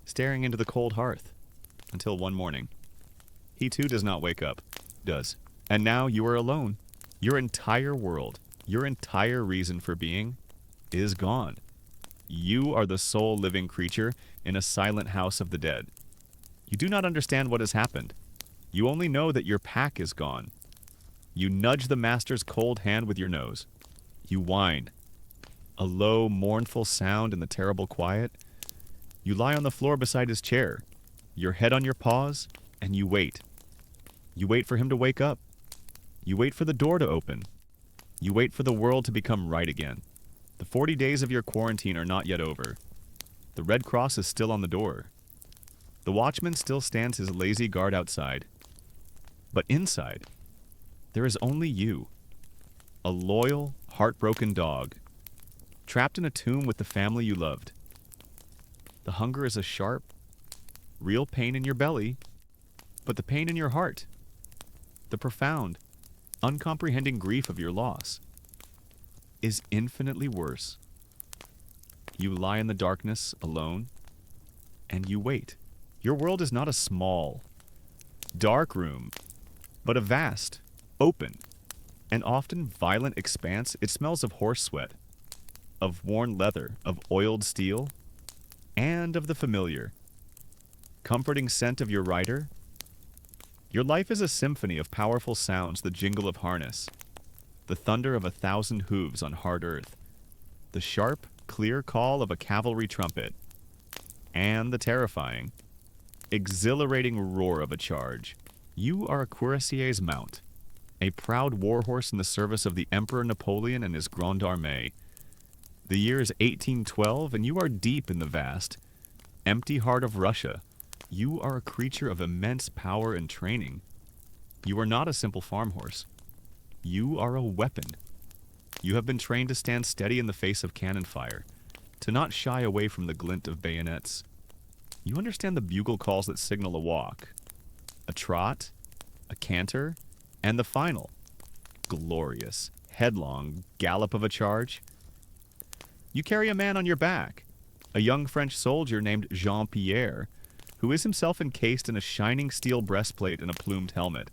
staring into the cold hearth, until one morning, he too does not wake up, does. And now you are alone. Your entire world, your entire reason for being, is gone. You are the sole living creature in a silent house of the dead. You do not understand what has happened. You only know that your pack is gone. You nudge the master's cold hand with your nose. You whine. A low, mournful sound in the terrible quiet. You lie on the floor beside his chair, your head on your paws, and you wait. You wait for him to wake up. You wait for the door to open. You wait for the world to become right again. The 40 days of your quarantine are not yet over. The Red Cross is still on the door. The watchman still stands his lazy guard outside. But inside, there is only you, a loyal, heartbroken dog, trapped in a tomb with the family you loved. The hunger is a sharp, real pain in your belly, but the pain in your heart, the profound, uncomprehending grief of your loss, is infinitely worse. You lie in the darkness alone, and you wait. Your world is not a small, dark room, but a vast, open, and often violent expanse. It smells of horse sweat, of worn leather, of oiled steel, and of the familiar, comforting scent of your rider. Your life is a symphony of powerful sounds, the jingle of harness, the thunder of 1,000 hooves on hard earth, the sharp, clear call of a cavalry trumpet, and the terrifying, exhilarating roar of a charge. You are a cuirassier's mount, a proud warhorse in the service of the Emperor Napoleon and his Grande Armée. The year is 1812, and you are deep in the vast, empty heart of Russia. You are a creature of immense power and training. You are not a simple farm horse. You are a weapon. You have been trained to stand steady in the face of cannon fire, to not shy away from the glint of bayonets. You understand the bugle calls that signal a walk, a trot, a canter, and the final, glorious, headlong gallop of a charge. You carry a man on your back, a young French soldier named Jean-Pierre, who is himself encased in a shining steel breastplate and a plumed helmet.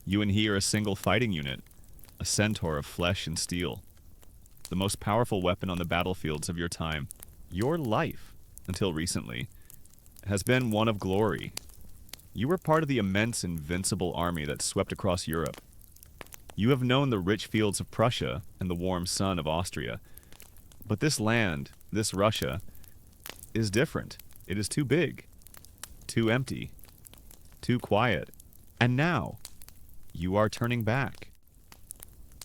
You and he are a single fighting unit, a centaur of flesh and steel, the most powerful weapon on the battlefields of your time. Your life, until recently, has been one of glory. You were part of the immense invincible army that swept across Europe. You have known the rich fields of Prussia and the warm sun of Austria. But this land, this Russia, is different. It is too big, too empty, too quiet. And now, you are turning back.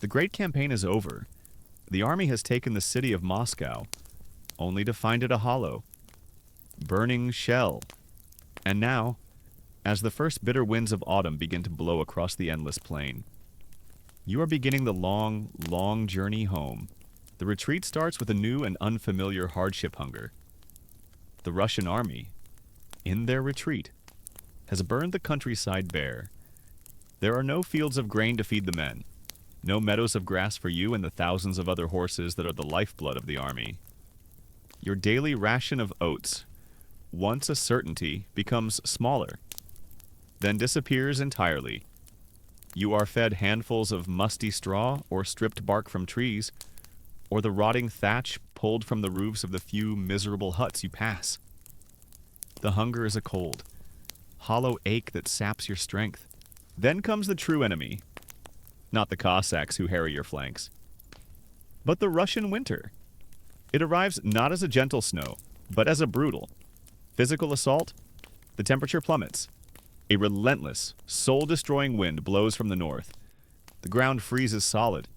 The great campaign is over. The army has taken the city of Moscow, only to find it a hollow, burning shell. And now, as the first bitter winds of autumn begin to blow across the endless plain, you are beginning the long, long journey home. The retreat starts with a new and unfamiliar hardship hunger. The Russian army, in their retreat, has burned the countryside bare. There are no fields of grain to feed the men, no meadows of grass for you and the thousands of other horses that are the lifeblood of the army. Your daily ration of oats, once a certainty, becomes smaller, then disappears entirely. You are fed handfuls of musty straw or stripped bark from trees, or the rotting thatch pulled from the roofs of the few miserable huts you pass. The hunger is a cold, hollow ache that saps your strength. Then comes the true enemy, not the Cossacks who harry your flanks, but the Russian winter. It arrives not as a gentle snow, but as a brutal, physical assault. The temperature plummets. A relentless, soul-destroying wind blows from the north. The ground freezes solid,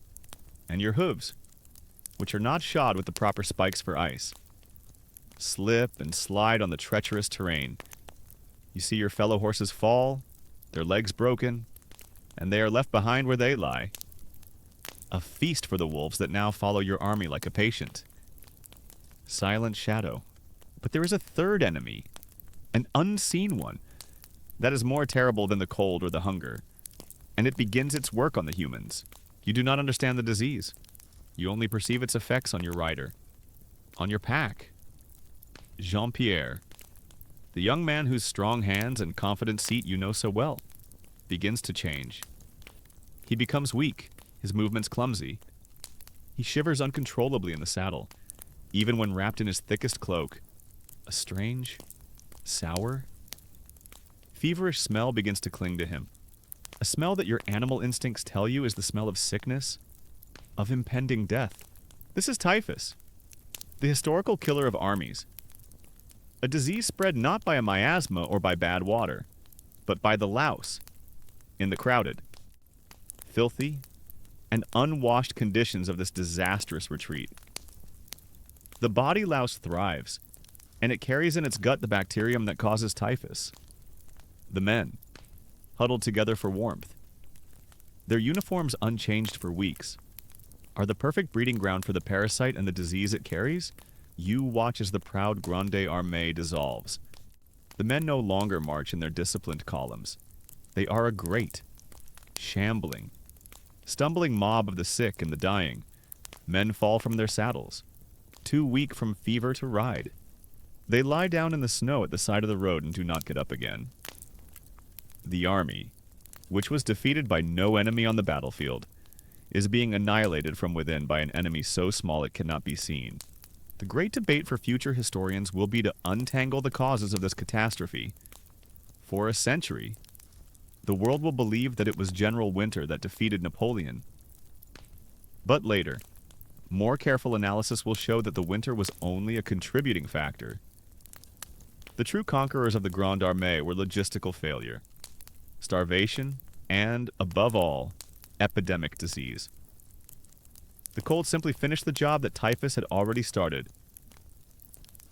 and your hooves, which are not shod with the proper spikes for ice, slip and slide on the treacherous terrain. You see your fellow horses fall, their legs broken, and they are left behind where they lie. A feast for the wolves that now follow your army like a patient. Silent shadow. But there is a third enemy, an unseen one, that is more terrible than the cold or the hunger, and it begins its work on the humans. You do not understand the disease. You only perceive its effects on your rider, on your pack. Jean-Pierre, the young man whose strong hands and confident seat you know so well, begins to change. He becomes weak, his movements clumsy. He shivers uncontrollably in the saddle, even when wrapped in his thickest cloak. A strange, sour, feverish smell begins to cling to him. A smell that your animal instincts tell you is the smell of sickness, of impending death. This is typhus, the historical killer of armies. A disease spread not by a miasma or by bad water, but by the louse, in the crowded, filthy, and unwashed conditions of this disastrous retreat. The body louse thrives, and it carries in its gut the bacterium that causes typhus. The men, huddled together for warmth, their uniforms unchanged for weeks, are the perfect breeding ground for the parasite and the disease it carries. You watch as the proud Grande Armée dissolves. The men no longer march in their disciplined columns. They are a great, shambling, stumbling mob of the sick and the dying. Men fall from their saddles, too weak from fever to ride. They lie down in the snow at the side of the road and do not get up again. The army, which was defeated by no enemy on the battlefield, is being annihilated from within by an enemy so small it cannot be seen. The great debate for future historians will be to untangle the causes of this catastrophe. For a century, the world will believe that it was General Winter that defeated Napoleon. But later, more careful analysis will show that the winter was only a contributing factor. The true conquerors of the Grande Armée were logistical failure, starvation, and, above all, epidemic disease. The cold simply finished the job that typhus had already started.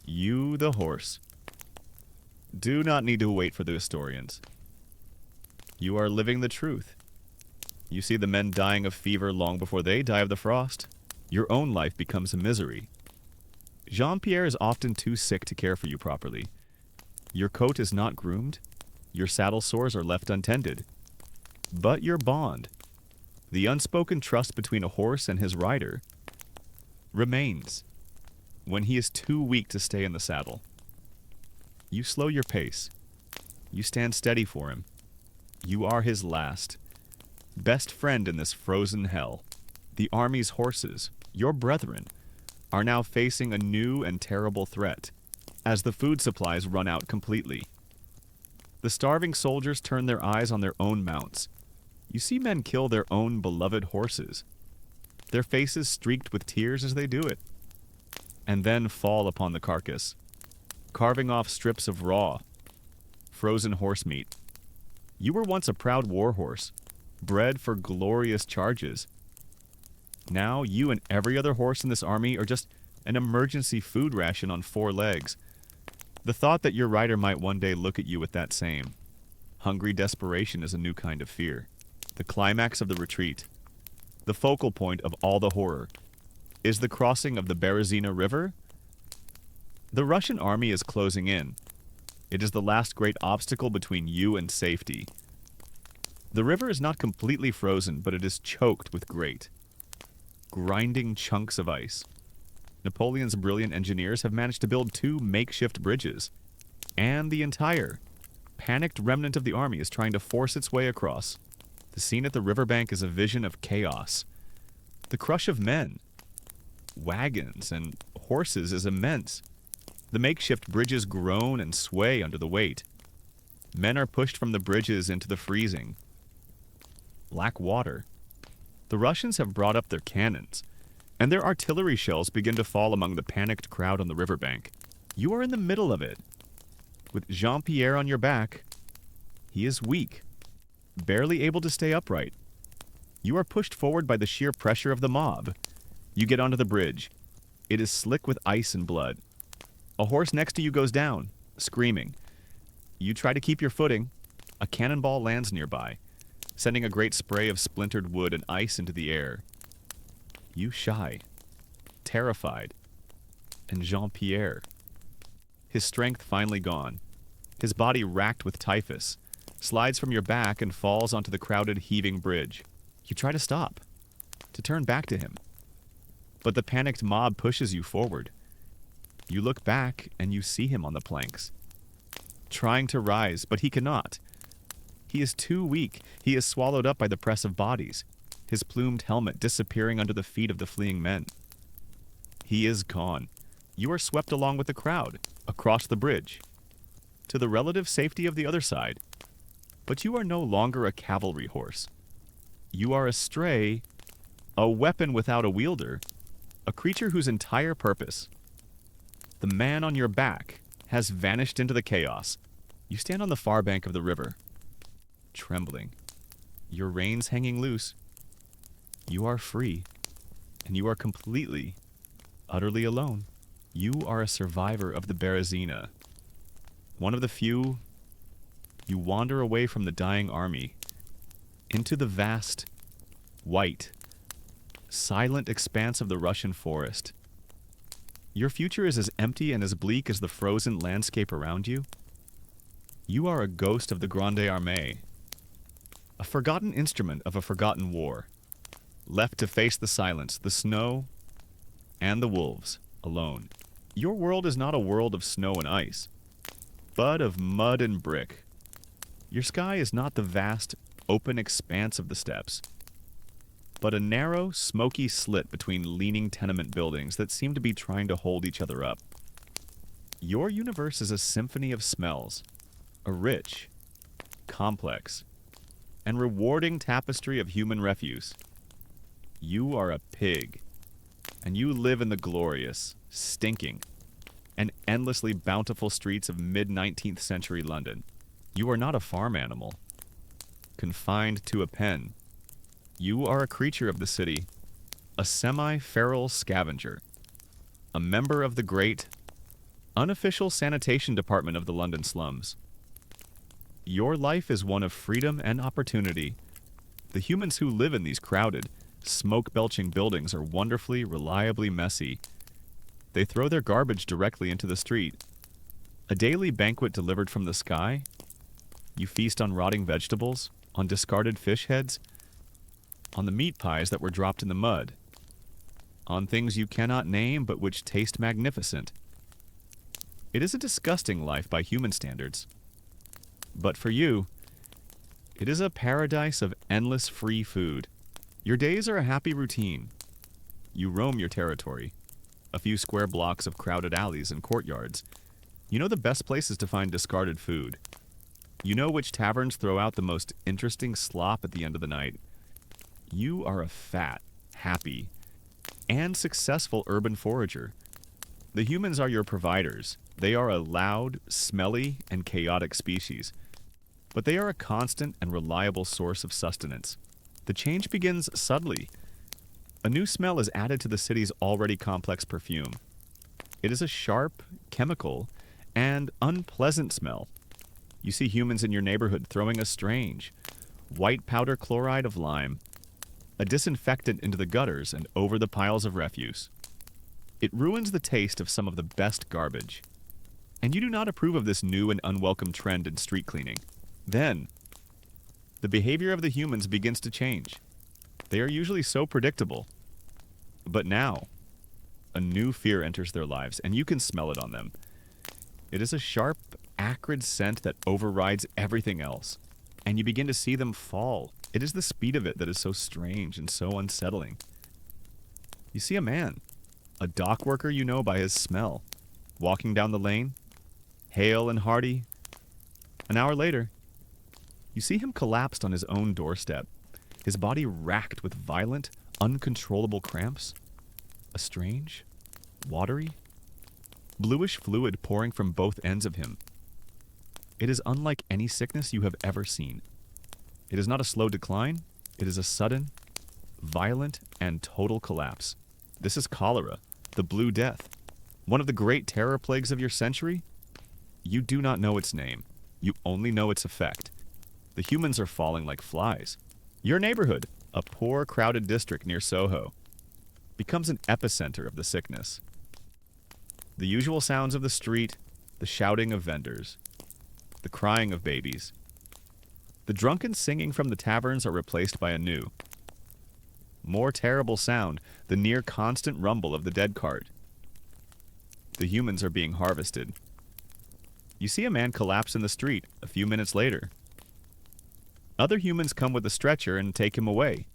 You, the horse, do not need to wait for the historians. You are living the truth. You see the men dying of fever long before they die of the frost. Your own life becomes a misery. Jean-Pierre is often too sick to care for you properly. Your coat is not groomed. Your saddle sores are left untended. But your bond, the unspoken trust between a horse and his rider, remains when he is too weak to stay in the saddle. You slow your pace. You stand steady for him. You are his last, best friend in this frozen hell. The army's horses, your brethren, are now facing a new and terrible threat as the food supplies run out completely. The starving soldiers turn their eyes on their own mounts. You see men kill their own beloved horses, their faces streaked with tears as they do it, and then fall upon the carcass, carving off strips of raw, frozen horse meat. You were once a proud war horse, bred for glorious charges. Now you and every other horse in this army are just an emergency food ration on 4 legs. The thought that your rider might one day look at you with that same hungry desperation is a new kind of fear. The climax of the retreat, the focal point of all the horror, is the crossing of the Berezina River. The Russian army is closing in. It is the last great obstacle between you and safety. The river is not completely frozen, but it is choked with great, grinding chunks of ice. Napoleon's brilliant engineers have managed to build 2 makeshift bridges, and the entire panicked remnant of the army is trying to force its way across. The scene at the riverbank is a vision of chaos. The crush of men, wagons, and horses is immense. The makeshift bridges groan and sway under the weight. Men are pushed from the bridges into the freezing black water. The Russians have brought up their cannons, and their artillery shells begin to fall among the panicked crowd on the riverbank. You are in the middle of it. With Jean-Pierre on your back, he is weak, barely able to stay upright. You are pushed forward by the sheer pressure of the mob. You get onto the bridge. It is slick with ice and blood. A horse next to you goes down, screaming. You try to keep your footing. A cannonball lands nearby, sending a great spray of splintered wood and ice into the air. You shy, terrified, and Jean-Pierre, his strength finally gone, his body racked with typhus, slides from your back and falls onto the crowded, heaving bridge. You try to stop, to turn back to him, but the panicked mob pushes you forward. You look back and you see him on the planks, trying to rise, but he cannot. He is too weak. He is swallowed up by the press of bodies, his plumed helmet disappearing under the feet of the fleeing men. He is gone. You are swept along with the crowd, across the bridge, to the relative safety of the other side. But you are no longer a cavalry horse. You are a stray, a weapon without a wielder, a creature whose entire purpose, the man on your back, has vanished into the chaos. You stand on the far bank of the river, trembling, your reins hanging loose. You are free, and you are completely, utterly alone. You are a survivor of the Berezina, one of the few. You wander away from the dying army, into the vast, white, silent expanse of the Russian forest. Your future is as empty and as bleak as the frozen landscape around you. You are a ghost of the Grande Armée, a forgotten instrument of a forgotten war, left to face the silence, the snow, and the wolves, alone. Your world is not a world of snow and ice, but of mud and brick. Your sky is not the vast, open expanse of the steppes, but a narrow, smoky slit between leaning tenement buildings that seem to be trying to hold each other up. Your universe is a symphony of smells, a rich, complex, and rewarding tapestry of human refuse. You are a pig, and you live in the glorious, stinking, and endlessly bountiful streets of mid-19th century London. You are not a farm animal, confined to a pen. You are a creature of the city, a semi-feral scavenger, a member of the great, unofficial sanitation department of the London slums. Your life is one of freedom and opportunity. The humans who live in these crowded, smoke-belching buildings are wonderfully, reliably messy. They throw their garbage directly into the street. A daily banquet delivered from the sky? You feast on rotting vegetables, on discarded fish heads, on the meat pies that were dropped in the mud, on things you cannot name but which taste magnificent. It is a disgusting life by human standards. But for you, it is a paradise of endless free food. Your days are a happy routine. You roam your territory, a few square blocks of crowded alleys and courtyards. You know the best places to find discarded food. You know which taverns throw out the most interesting slop at the end of the night. You are a fat, happy, and successful urban forager. The humans are your providers. They are a loud, smelly, and chaotic species, but they are a constant and reliable source of sustenance. The change begins subtly. A new smell is added to the city's already complex perfume. It is a sharp, chemical, and unpleasant smell. You see humans in your neighborhood throwing a strange, white powder chloride of lime, a disinfectant into the gutters and over the piles of refuse. It ruins the taste of some of the best garbage. And you do not approve of this new and unwelcome trend in street cleaning. Then, the behavior of the humans begins to change. They are usually so predictable. But now, a new fear enters their lives, and you can smell it on them. It is a sharp, acrid scent that overrides everything else, and you begin to see them fall. It is the speed of it that is so strange and so unsettling. You see a man, a dock worker you know by his smell, walking down the lane, hale and hearty. An hour later, you see him collapsed on his own doorstep, his body racked with violent, uncontrollable cramps. A strange, watery, bluish fluid pouring from both ends of him. It is unlike any sickness you have ever seen. It is not a slow decline, it is a sudden, violent, and total collapse. This is cholera, the Blue Death, one of the great terror plagues of your century. You do not know its name, you only know its effect. The humans are falling like flies. Your neighborhood, a poor, crowded district near Soho, becomes an epicenter of the sickness. The usual sounds of the street, the shouting of vendors, the crying of babies, the drunken singing from the taverns are replaced by a new, more terrible sound, the near constant rumble of the dead cart. The humans are being harvested. You see a man collapse in the street a few minutes later. Other humans come with a stretcher and take him away.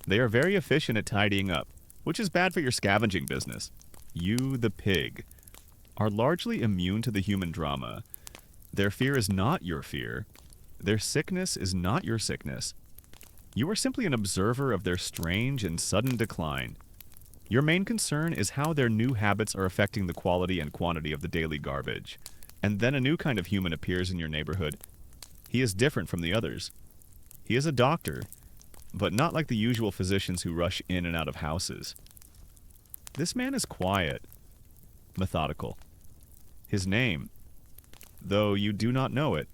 They are very efficient at tidying up, which is bad for your scavenging business. You, the pig, are largely immune to the human drama. Their fear is not your fear. Their sickness is not your sickness. You are simply an observer of their strange and sudden decline. Your main concern is how their new habits are affecting the quality and quantity of the daily garbage. And then a new kind of human appears in your neighborhood. He is different from the others. He is a doctor, but not like the usual physicians who rush in and out of houses. This man is quiet, methodical. His name, though you do not know it,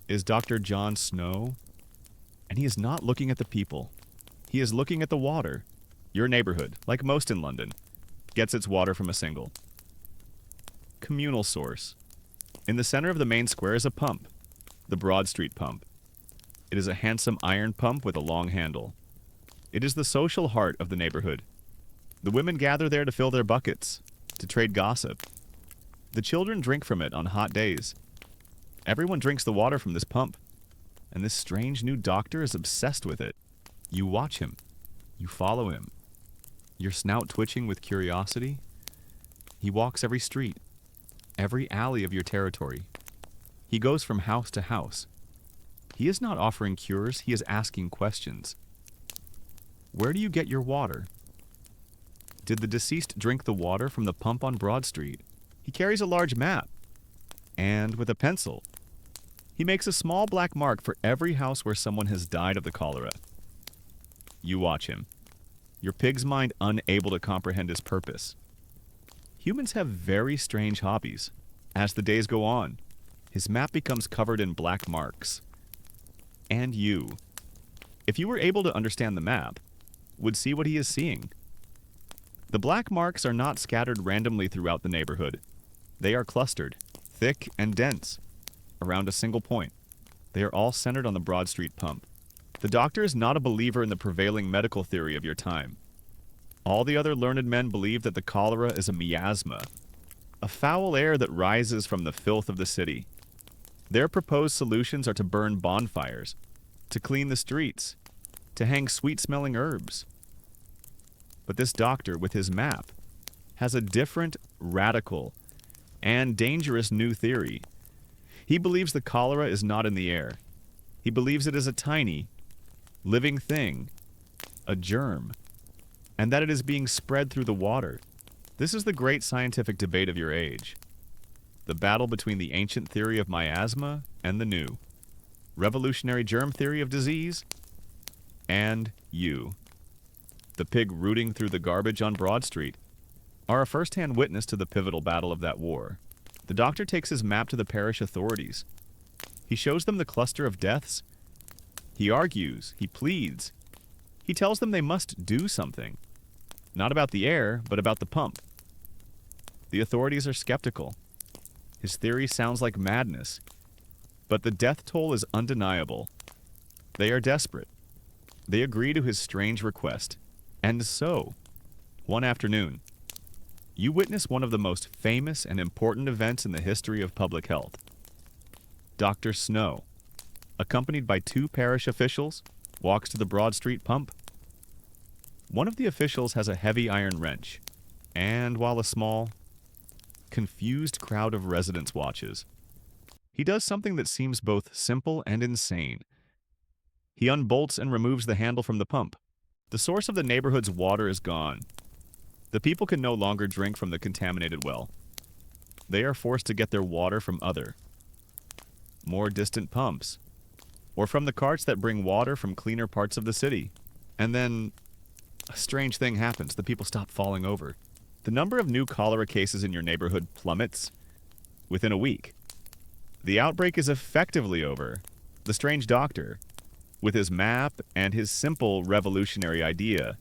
is Dr. John Snow, and he is not looking at the people. He is looking at the water. Your neighborhood, like most in London, gets its water from a single communal source. In the center of the main square is a pump, the Broad Street pump. It is a handsome iron pump with a long handle. It is the social heart of the neighborhood. The women gather there to fill their buckets, to trade gossip. The children drink from it on hot days. Everyone drinks the water from this pump, and this strange new doctor is obsessed with it. You watch him. You follow him. Your snout twitching with curiosity. He walks every street, every alley of your territory. He goes from house to house. He is not offering cures, he is asking questions. Where do you get your water? Did the deceased drink the water from the pump on Broad Street? He carries a large map, and with a pencil, he makes a small black mark for every house where someone has died of the cholera. You watch him, your pig's mind unable to comprehend his purpose. Humans have very strange hobbies. As the days go on, his map becomes covered in black marks. And you, if you were able to understand the map, would see what he is seeing. The black marks are not scattered randomly throughout the neighborhood. They are clustered, thick and dense, around a single point. They are all centered on the Broad Street pump. The doctor is not a believer in the prevailing medical theory of your time. All the other learned men believe that the cholera is a miasma, a foul air that rises from the filth of the city. Their proposed solutions are to burn bonfires, to clean the streets, to hang sweet-smelling herbs. But this doctor, with his map, has a different, radical, and dangerous new theory. He believes the cholera is not in the air. He believes it is a tiny, living thing, a germ, and that it is being spread through the water. This is the great scientific debate of your age. The battle between the ancient theory of miasma and the new, revolutionary germ theory of disease, and you, the pig rooting through the garbage on Broad Street, are a first-hand witness to the pivotal battle of that war. The doctor takes his map to the parish authorities. He shows them the cluster of deaths. He argues, he pleads. He tells them they must do something. Not about the air, but about the pump. The authorities are skeptical. His theory sounds like madness, but the death toll is undeniable. They are desperate. They agree to his strange request. And so, one afternoon, you witness one of the most famous and important events in the history of public health. Dr. Snow, accompanied by two parish officials, walks to the Broad Street pump. One of the officials has a heavy iron wrench, and while a small, confused crowd of residents watches, he does something that seems both simple and insane. He unbolts and removes the handle from the pump. The source of the neighborhood's water is gone. The people can no longer drink from the contaminated well. They are forced to get their water from other, more distant pumps, or from the carts that bring water from cleaner parts of the city. And then, a strange thing happens. The people stop falling over. The number of new cholera cases in your neighborhood plummets within a week. The outbreak is effectively over. The strange doctor, with his map and his simple revolutionary idea,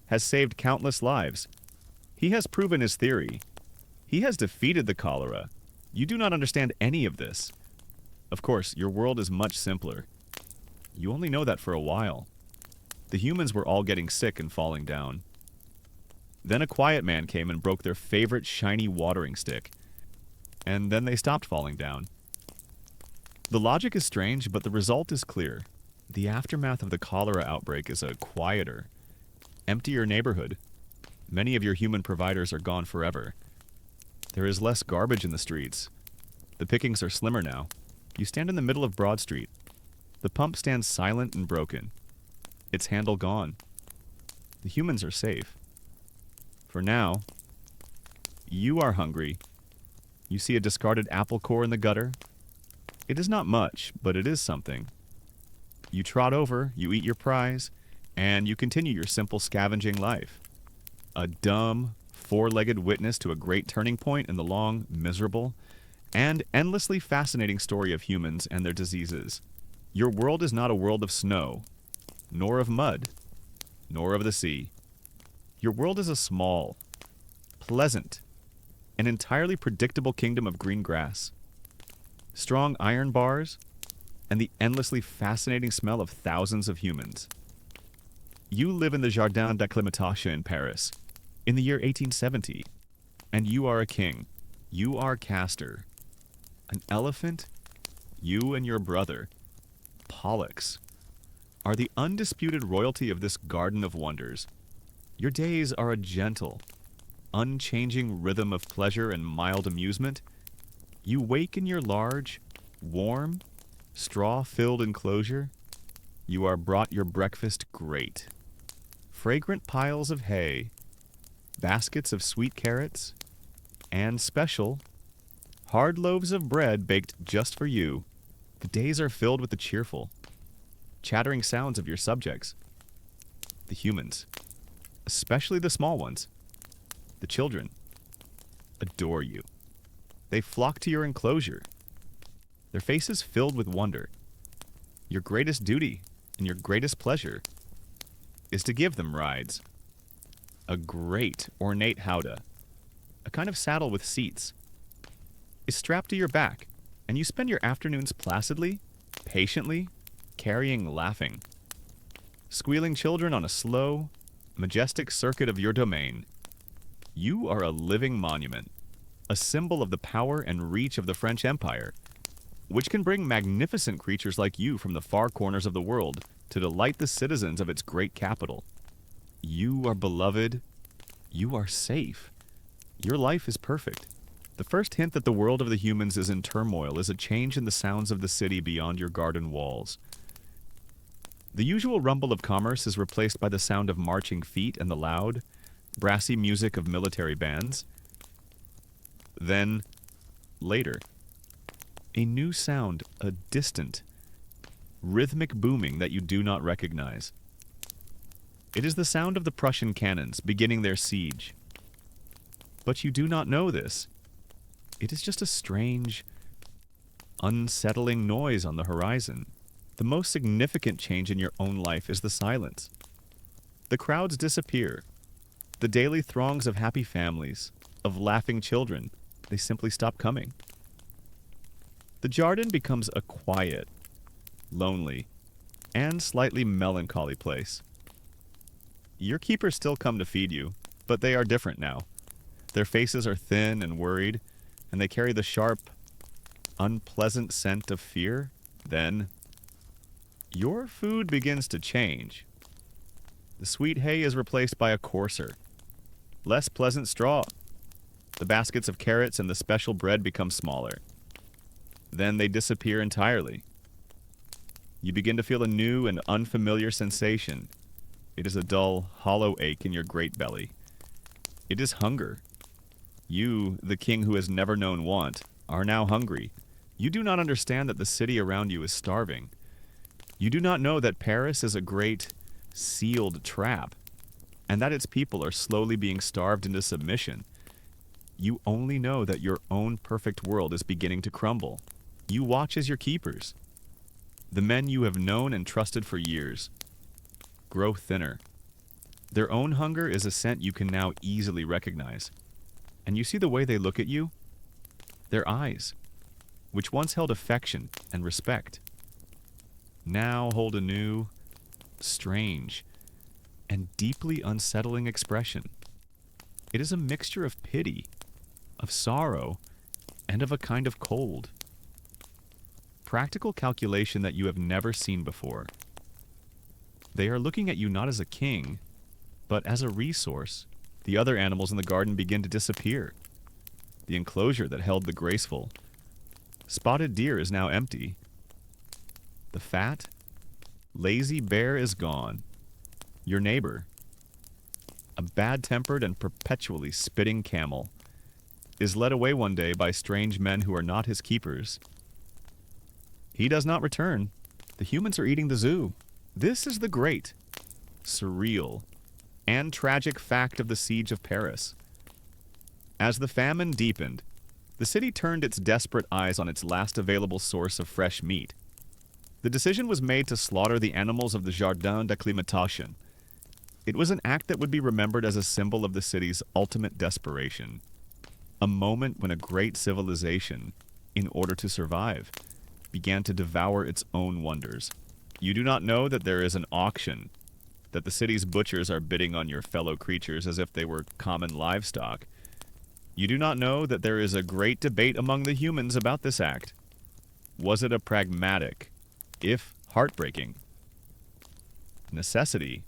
has saved countless lives. He has proven his theory. He has defeated the cholera. You do not understand any of this. Of course, your world is much simpler. You only know that for a while. The humans were all getting sick and falling down. Then a quiet man came and broke their favorite shiny watering stick. And then they stopped falling down. The logic is strange, but the result is clear. The aftermath of the cholera outbreak is a quieter, emptier neighborhood. Many of your human providers are gone forever. There is less garbage in the streets. The pickings are slimmer now. You stand in the middle of Broad Street. The pump stands silent and broken. Its handle gone. The humans are safe. For now, you are hungry. You see a discarded apple core in the gutter. It is not much, but it is something. You trot over, you eat your prize, and you continue your simple scavenging life. A dumb, four-legged witness to a great turning point in the long, miserable, and endlessly fascinating story of humans and their diseases. Your world is not a world of snow, nor of mud, nor of the sea. Your world is a small, pleasant, and entirely predictable kingdom of green grass, strong iron bars, and the endlessly fascinating smell of thousands of humans. You live in the Jardin d'Acclimatation in Paris, in the year 1870, and you are a king. You are Castor. An elephant, you and your brother, Pollux, are the undisputed royalty of this garden of wonders. Your days are a gentle, unchanging rhythm of pleasure and mild amusement. You wake in your large, warm, straw-filled enclosure. You are brought your breakfast great. Fragrant piles of hay, baskets of sweet carrots, and special, hard loaves of bread baked just for you. The days are filled with the cheerful, chattering sounds of your subjects, the humans, especially the small ones. The children adore you. They flock to your enclosure, their faces filled with wonder. Your greatest duty and your greatest pleasure is to give them rides. A great ornate howdah, a kind of saddle with seats, is strapped to your back, and you spend your afternoons placidly, patiently, carrying laughing, squealing children on a slow, majestic circuit of your domain. You are a living monument, a symbol of the power and reach of the French Empire, which can bring magnificent creatures like you from the far corners of the world to delight the citizens of its great capital. You are beloved. You are safe. Your life is perfect. The first hint that the world of the humans is in turmoil is a change in the sounds of the city beyond your garden walls. The usual rumble of commerce is replaced by the sound of marching feet and the loud, brassy music of military bands. Then, later, a new sound, a distant, rhythmic booming that you do not recognize. It is the sound of the Prussian cannons beginning their siege. But you do not know this. It is just a strange, unsettling noise on the horizon. The most significant change in your own life is the silence. The crowds disappear. The daily throngs of happy families, of laughing children. They simply stop coming. The garden becomes a quiet, lonely, and slightly melancholy place. Your keepers still come to feed you, but they are different now. Their faces are thin and worried, and they carry the sharp, unpleasant scent of fear. Then, your food begins to change. The sweet hay is replaced by a coarser, less pleasant straw. The baskets of carrots and the special bread become smaller. Then they disappear entirely. You begin to feel a new and unfamiliar sensation. It is a dull, hollow ache in your great belly. It is hunger. You, the king who has never known want, are now hungry. You do not understand that the city around you is starving. You do not know that Paris is a great, sealed trap, and that its people are slowly being starved into submission. You only know that your own perfect world is beginning to crumble. You watch as your keepers, the men you have known and trusted for years, grow thinner. Their own hunger is a scent you can now easily recognize. And you see the way they look at you? Their eyes, which once held affection and respect, now hold a new, strange, and deeply unsettling expression. It is a mixture of pity, of sorrow, and of a kind of cold. Practical calculation that you have never seen before. They are looking at you not as a king, but as a resource. The other animals in the garden begin to disappear. The enclosure that held the graceful, spotted deer is now empty. The fat, lazy bear is gone. Your neighbor, a bad-tempered and perpetually spitting camel, is led away one day by strange men who are not his keepers. He does not return. The humans are eating the zoo. This is the great, surreal, and tragic fact of the siege of Paris. As the famine deepened, the city turned its desperate eyes on its last available source of fresh meat. The decision was made to slaughter the animals of the Jardin d'Acclimatation. It was an act that would be remembered as a symbol of the city's ultimate desperation. A moment when a great civilization, in order to survive, began to devour its own wonders. You do not know that there is an auction, that the city's butchers are bidding on your fellow creatures as if they were common livestock. You do not know that there is a great debate among the humans about this act. Was it a pragmatic, if heartbreaking, necessity?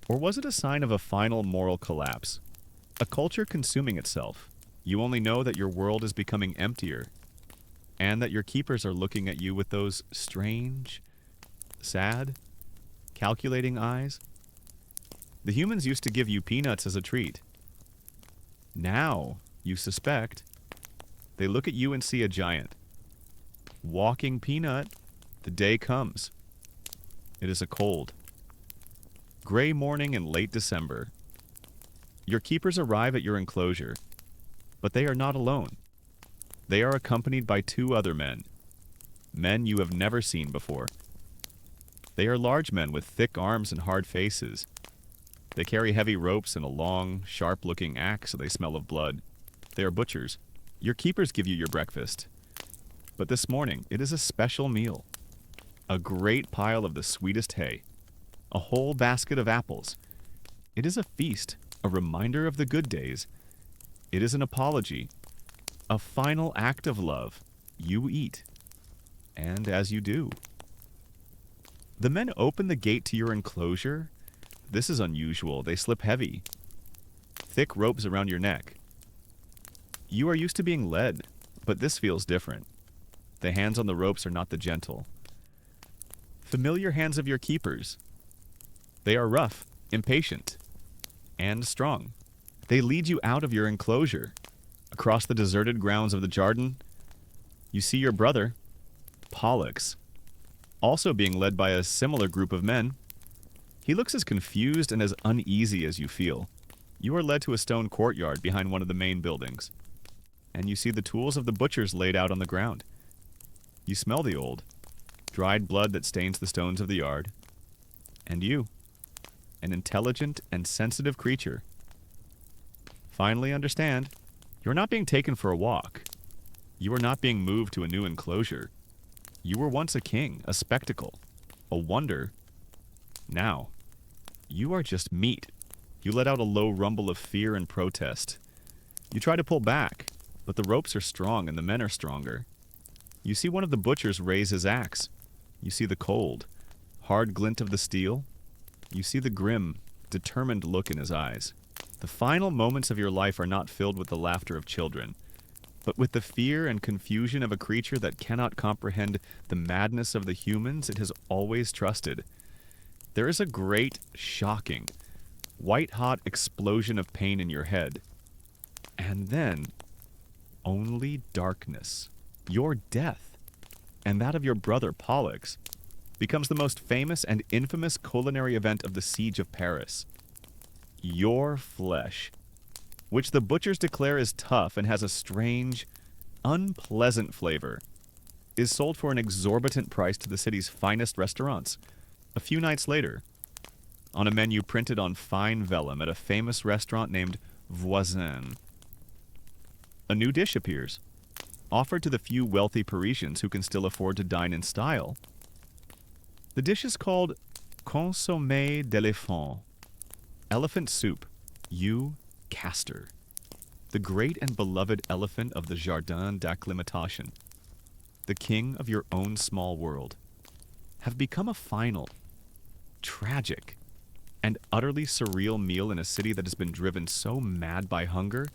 Or was it a sign of a final moral collapse? A culture consuming itself? You only know that your world is becoming emptier, and that your keepers are looking at you with those strange, sad, calculating eyes. The humans used to give you peanuts as a treat. Now, you suspect, they look at you and see a giant. Walking peanut, the day comes. It is a cold, gray morning in late December. Your keepers arrive at your enclosure, but they are not alone. They are accompanied by two other men you have never seen before. They are large men with thick arms and hard faces. They carry heavy ropes and a long, sharp-looking axe, so they smell of blood. They are butchers. Your keepers give you your breakfast. But this morning, it is a special meal. A great pile of the sweetest hay. A whole basket of apples. It is a feast, a reminder of the good days. It is an apology, a final act of love. You eat. And as you do, the men open the gate to your enclosure. This is unusual. They slip heavy. Thick ropes around your neck. You are used to being led, but this feels different. The hands on the ropes are not the gentle, familiar hands of your keepers. They are rough, impatient, and strong. They lead you out of your enclosure. Across the deserted grounds of the Jardin, you see your brother, Pollux, also being led by a similar group of men. He looks as confused and as uneasy as you feel. You are led to a stone courtyard behind one of the main buildings, and you see the tools of the butchers laid out on the ground. You smell the old, dried blood that stains the stones of the yard. And you, an intelligent and sensitive creature, Finally, understand, you're not being taken for a walk. You are not being moved to a new enclosure. You were once a king, a spectacle, a wonder. Now, you are just meat. You let out a low rumble of fear and protest. You try to pull back, but the ropes are strong and the men are stronger. You see one of the butchers raise his axe. You see the cold, hard glint of the steel. You see the grim, determined look in his eyes. The final moments of your life are not filled with the laughter of children, but with the fear and confusion of a creature that cannot comprehend the madness of the humans it has always trusted. There is a great, shocking, white-hot explosion of pain in your head. And then, only darkness. Your death, and that of your brother Pollux, becomes the most famous and infamous culinary event of the Siege of Paris. Your flesh, which the butchers declare is tough and has a strange, unpleasant flavor, is sold for an exorbitant price to the city's finest restaurants. A few nights later, on a menu printed on fine vellum at a famous restaurant named Voisin, a new dish appears, offered to the few wealthy Parisians who can still afford to dine in style. The dish is called consommé d'éléphant, elephant soup, Castor, the great and beloved elephant of the Jardin d'Acclimatation, the king of your own small world, have become a final, tragic, and utterly surreal meal in a city that has been driven so mad by hunger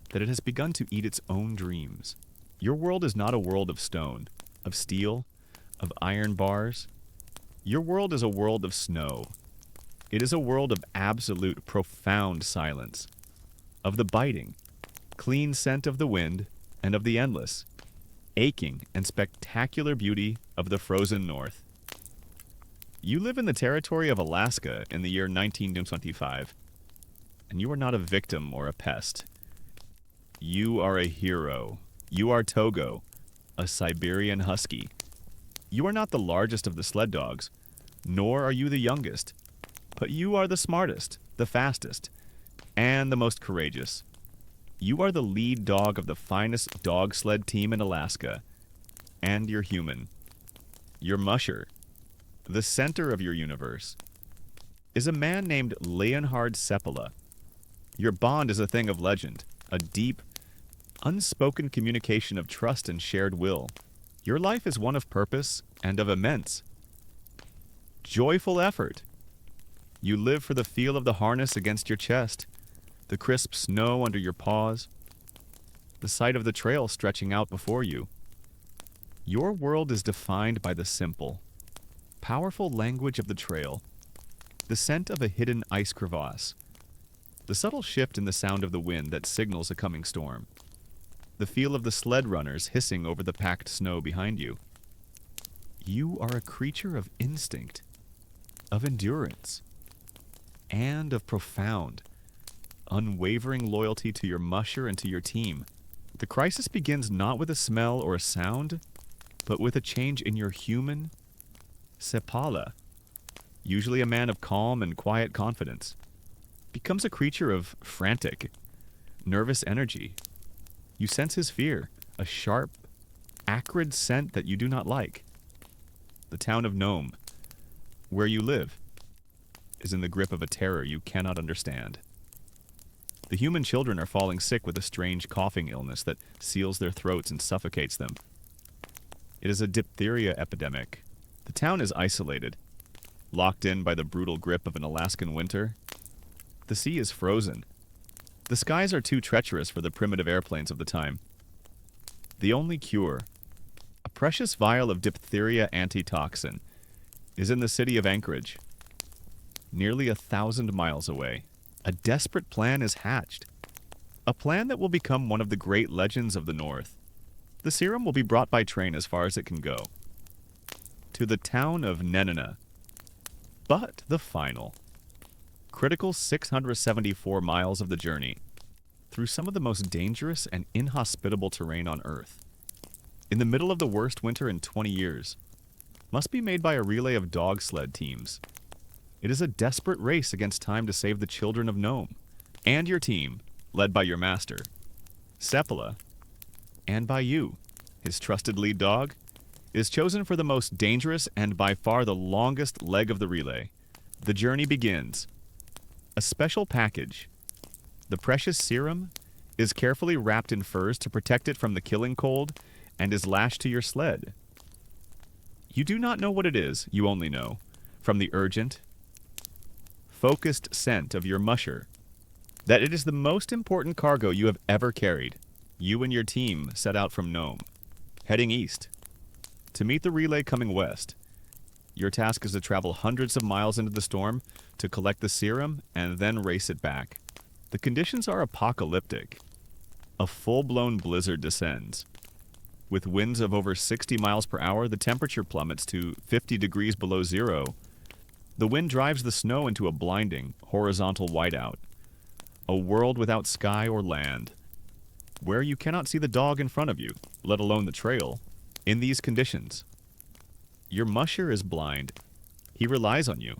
that it has begun to eat its own dreams. Your world is not a world of stone, of steel, of iron bars. Your world is a world of snow. It is a world of absolute, profound silence, of the biting, clean scent of the wind and of the endless, aching and spectacular beauty of the frozen north. You live in the territory of Alaska in the year 1925, and you are not a victim or a pest. You are a hero. You are Togo, a Siberian husky. You are not the largest of the sled dogs, nor are you the youngest, but you are the smartest, the fastest, and the most courageous. You are the lead dog of the finest dog sled team in Alaska, and you're human. Your musher, the center of your universe, is a man named Leonhard Seppala. Your bond is a thing of legend, a deep, unspoken communication of trust and shared will. Your life is one of purpose and of immense, joyful effort. You live for the feel of the harness against your chest, the crisp snow under your paws, the sight of the trail stretching out before you. Your world is defined by the simple, powerful language of the trail, the scent of a hidden ice crevasse, the subtle shift in the sound of the wind that signals a coming storm, the feel of the sled runners hissing over the packed snow behind you. You are a creature of instinct, of endurance, and of profound, unwavering loyalty to your musher and to your team. The crisis begins not with a smell or a sound, but with a change in your human, Seppala, usually a man of calm and quiet confidence, becomes a creature of frantic, nervous energy. You sense his fear, a sharp, acrid scent that you do not like. The town of Nome, where you live, is in the grip of a terror you cannot understand. The human children are falling sick with a strange coughing illness that seals their throats and suffocates them. It is a diphtheria epidemic. The town is isolated, locked in by the brutal grip of an Alaskan winter. The sea is frozen. The skies are too treacherous for the primitive airplanes of the time. The only cure, a precious vial of diphtheria antitoxin, is in the city of Anchorage, nearly 1,000 miles away. A desperate plan is hatched, a plan that will become one of the great legends of the North. The serum will be brought by train as far as it can go, to the town of Nenana. But the final, critical 674 miles of the journey, through some of the most dangerous and inhospitable terrain on Earth, in the middle of the worst winter in 20 years, must be made by a relay of dog sled teams. It is a desperate race against time to save the children of Nome. And your team, led by your master, Sepala, and by you, his trusted lead dog, is chosen for the most dangerous and by far the longest leg of the relay. The journey begins. A special package, the precious serum, is carefully wrapped in furs to protect it from the killing cold and is lashed to your sled. You do not know what it is, you only know, from the urgent, focused scent of your musher, that it is the most important cargo you have ever carried. You and your team set out from Nome, heading east, to meet the relay coming west. Your task is to travel hundreds of miles into the storm to collect the serum and then race it back. The conditions are apocalyptic. A full-blown blizzard descends. With winds of over 60 miles per hour, the temperature plummets to 50 degrees below zero. The wind drives the snow into a blinding, horizontal whiteout. A world without sky or land, where you cannot see the dog in front of you, let alone the trail. In these conditions, your musher is blind. He relies on you.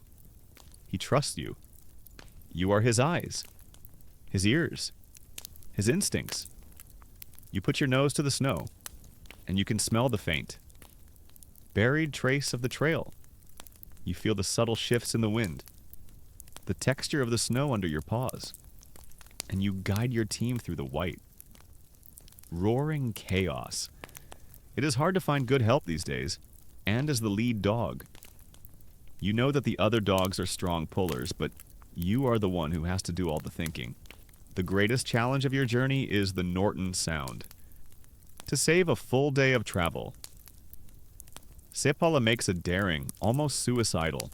He trusts you. You are his eyes, his ears, his instincts. You put your nose to the snow, and you can smell the faint, buried trace of the trail. You feel the subtle shifts in the wind, the texture of the snow under your paws, and you guide your team through the white, roaring chaos. It is hard to find good help these days, and as the lead dog, you know that the other dogs are strong pullers, but you are the one who has to do all the thinking. The greatest challenge of your journey is the Norton Sound. To save a full day of travel, Sepala makes a daring, almost suicidal,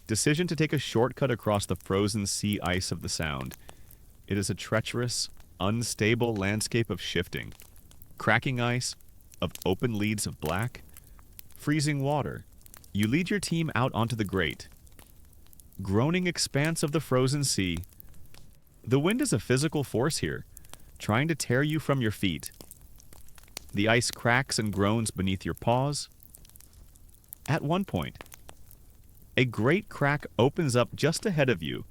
decision to take a shortcut across the frozen sea ice of the Sound. It is a treacherous, unstable landscape of shifting, cracking ice, of open leads of black, freezing water. You lead your team out onto the great, groaning expanse of the frozen sea. The wind is a physical force here, trying to tear you from your feet. The ice cracks and groans beneath your paws. At one point, a great crack opens up just ahead of you.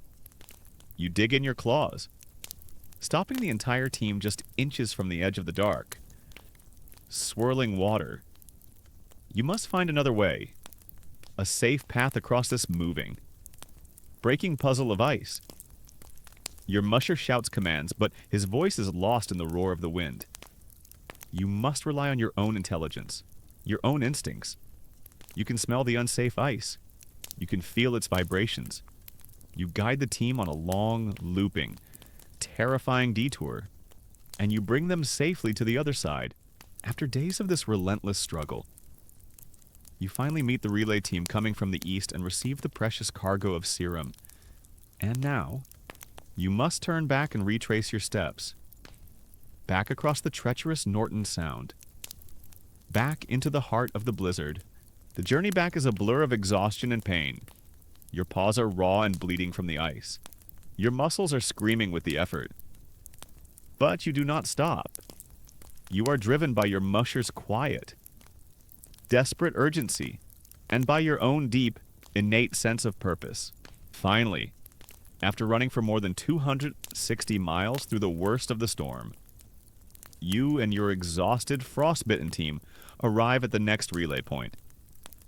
You dig in your claws, stopping the entire team just inches from the edge of the dark. Swirling water. You must find another way, a safe path across this moving, breaking puzzle of ice. Your musher shouts commands, but his voice is lost in the roar of the wind. You must rely on your own intelligence, your own instincts. You can smell the unsafe ice. You can feel its vibrations. You guide the team on a long, looping, terrifying detour, and you bring them safely to the other side. After days of this relentless struggle, you finally meet the relay team coming from the east and receive the precious cargo of serum. And now, you must turn back and retrace your steps. Back across the treacherous Norton Sound. Back into the heart of the blizzard. The journey back is a blur of exhaustion and pain. Your paws are raw and bleeding from the ice. Your muscles are screaming with the effort. But you do not stop. You are driven by your musher's quiet, desperate urgency, and by your own deep, innate sense of purpose. Finally, after running for more than 260 miles through the worst of the storm, you and your exhausted, frostbitten team arrive at the next relay point.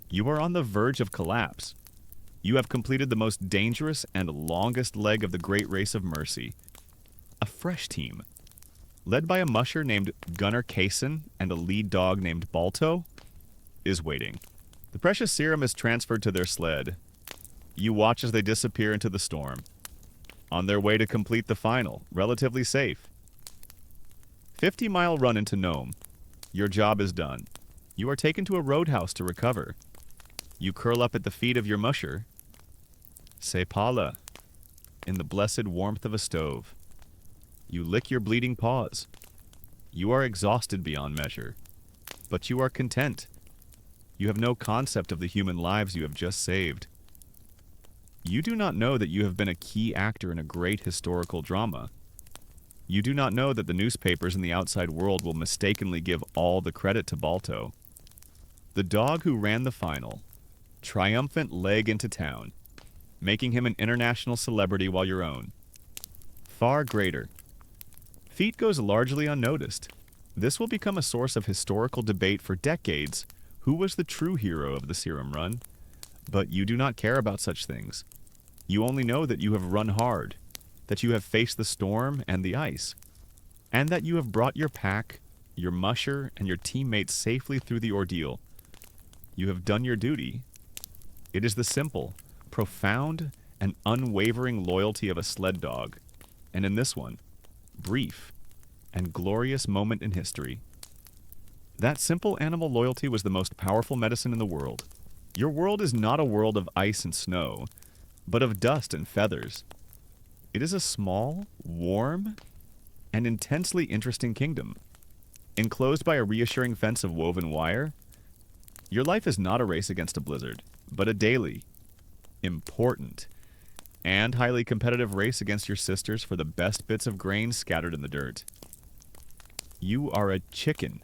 You are on the verge of collapse. You have completed the most dangerous and longest leg of the Great Race of Mercy. A fresh team, led by a musher named Gunnar Kaysen and a lead dog named Balto, is waiting. The precious serum is transferred to their sled. You watch as they disappear into the storm, on their way to complete the final, relatively safe, 50-mile run into Nome. Your job is done. You are taken to a roadhouse to recover. You curl up at the feet of your musher, Sepala, in the blessed warmth of a stove. You lick your bleeding paws. You are exhausted beyond measure, but you are content. You have no concept of the human lives you have just saved. You do not know that you have been a key actor in a great historical drama. You do not know that the newspapers in the outside world will mistakenly give all the credit to Balto, the dog who ran the final, triumphant leg into town, making him an international celebrity while your own, far greater, Feet goes largely unnoticed. This will become a source of historical debate for decades. Who was the true hero of the serum run? But you do not care about such things. You only know that you have run hard, that you have faced the storm and the ice, and that you have brought your pack, your musher, and your teammates safely through the ordeal. You have done your duty. It is the simple, profound, and unwavering loyalty of a sled dog, and in this one, brief and glorious moment in history. That simple animal loyalty was the most powerful medicine in the world. Your world is not a world of ice and snow, but of dust and feathers. It is a small, warm, and intensely interesting kingdom. Enclosed by a reassuring fence of woven wire, your life is not a race against a blizzard, but a daily, important, and highly competitive race against your sisters for the best bits of grain scattered in the dirt. You are a chicken,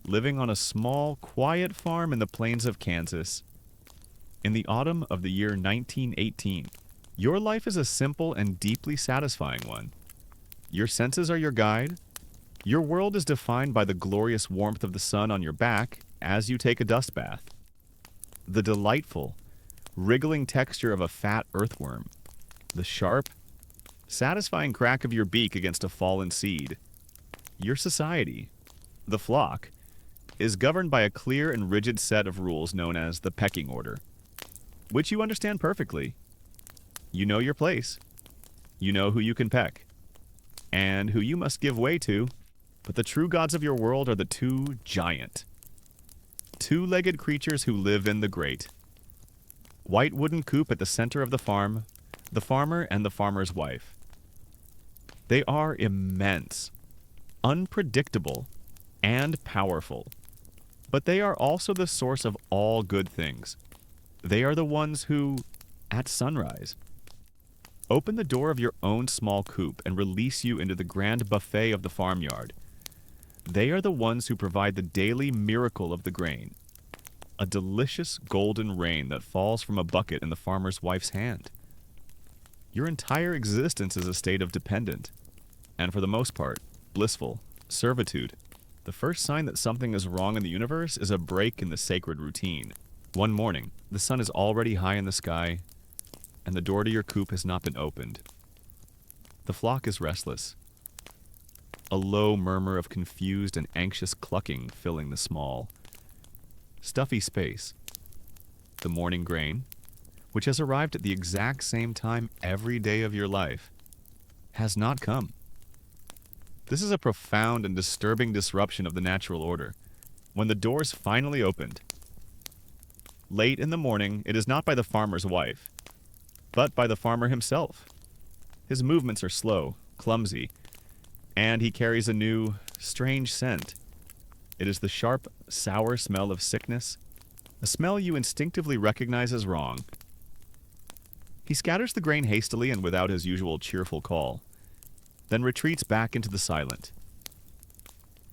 living on a small, quiet farm in the plains of Kansas. In the autumn of the year 1918, your life is a simple and deeply satisfying one. Your senses are your guide. Your world is defined by the glorious warmth of the sun on your back as you take a dust bath. The delightful, wriggling texture of a fat earthworm. The sharp, satisfying crack of your beak against a fallen seed. Your society, the flock, is governed by a clear and rigid set of rules known as the pecking order, which you understand perfectly. You know your place. You know who you can peck, and who you must give way to, but the true gods of your world are the two giant, two-legged creatures who live in the grate. White wooden coop at the center of the farm, the farmer and the farmer's wife. They are immense, unpredictable, and powerful, but they are also the source of all good things. They are the ones who, at sunrise, open the door of your own small coop and release you into the grand buffet of the farmyard. They are the ones who provide the daily miracle of the grain, a delicious golden rain that falls from a bucket in the farmer's wife's hand. Your entire existence is a state of dependent, and for the most part, blissful, servitude. The first sign that something is wrong in the universe is a break in the sacred routine. One morning, the sun is already high in the sky, and the door to your coop has not been opened. The flock is restless. A low murmur of confused and anxious clucking filling the small, stuffy space. The morning grain, which has arrived at the exact same time every day of your life, has not come. This is a profound and disturbing disruption of the natural order. When the doors finally opened, late in the morning, it is not by the farmer's wife, but by the farmer himself. His movements are slow, clumsy, and he carries a new, strange scent. It is the sharp, sour smell of sickness, a smell you instinctively recognize as wrong. He scatters the grain hastily and without his usual cheerful call, then retreats back into the silent,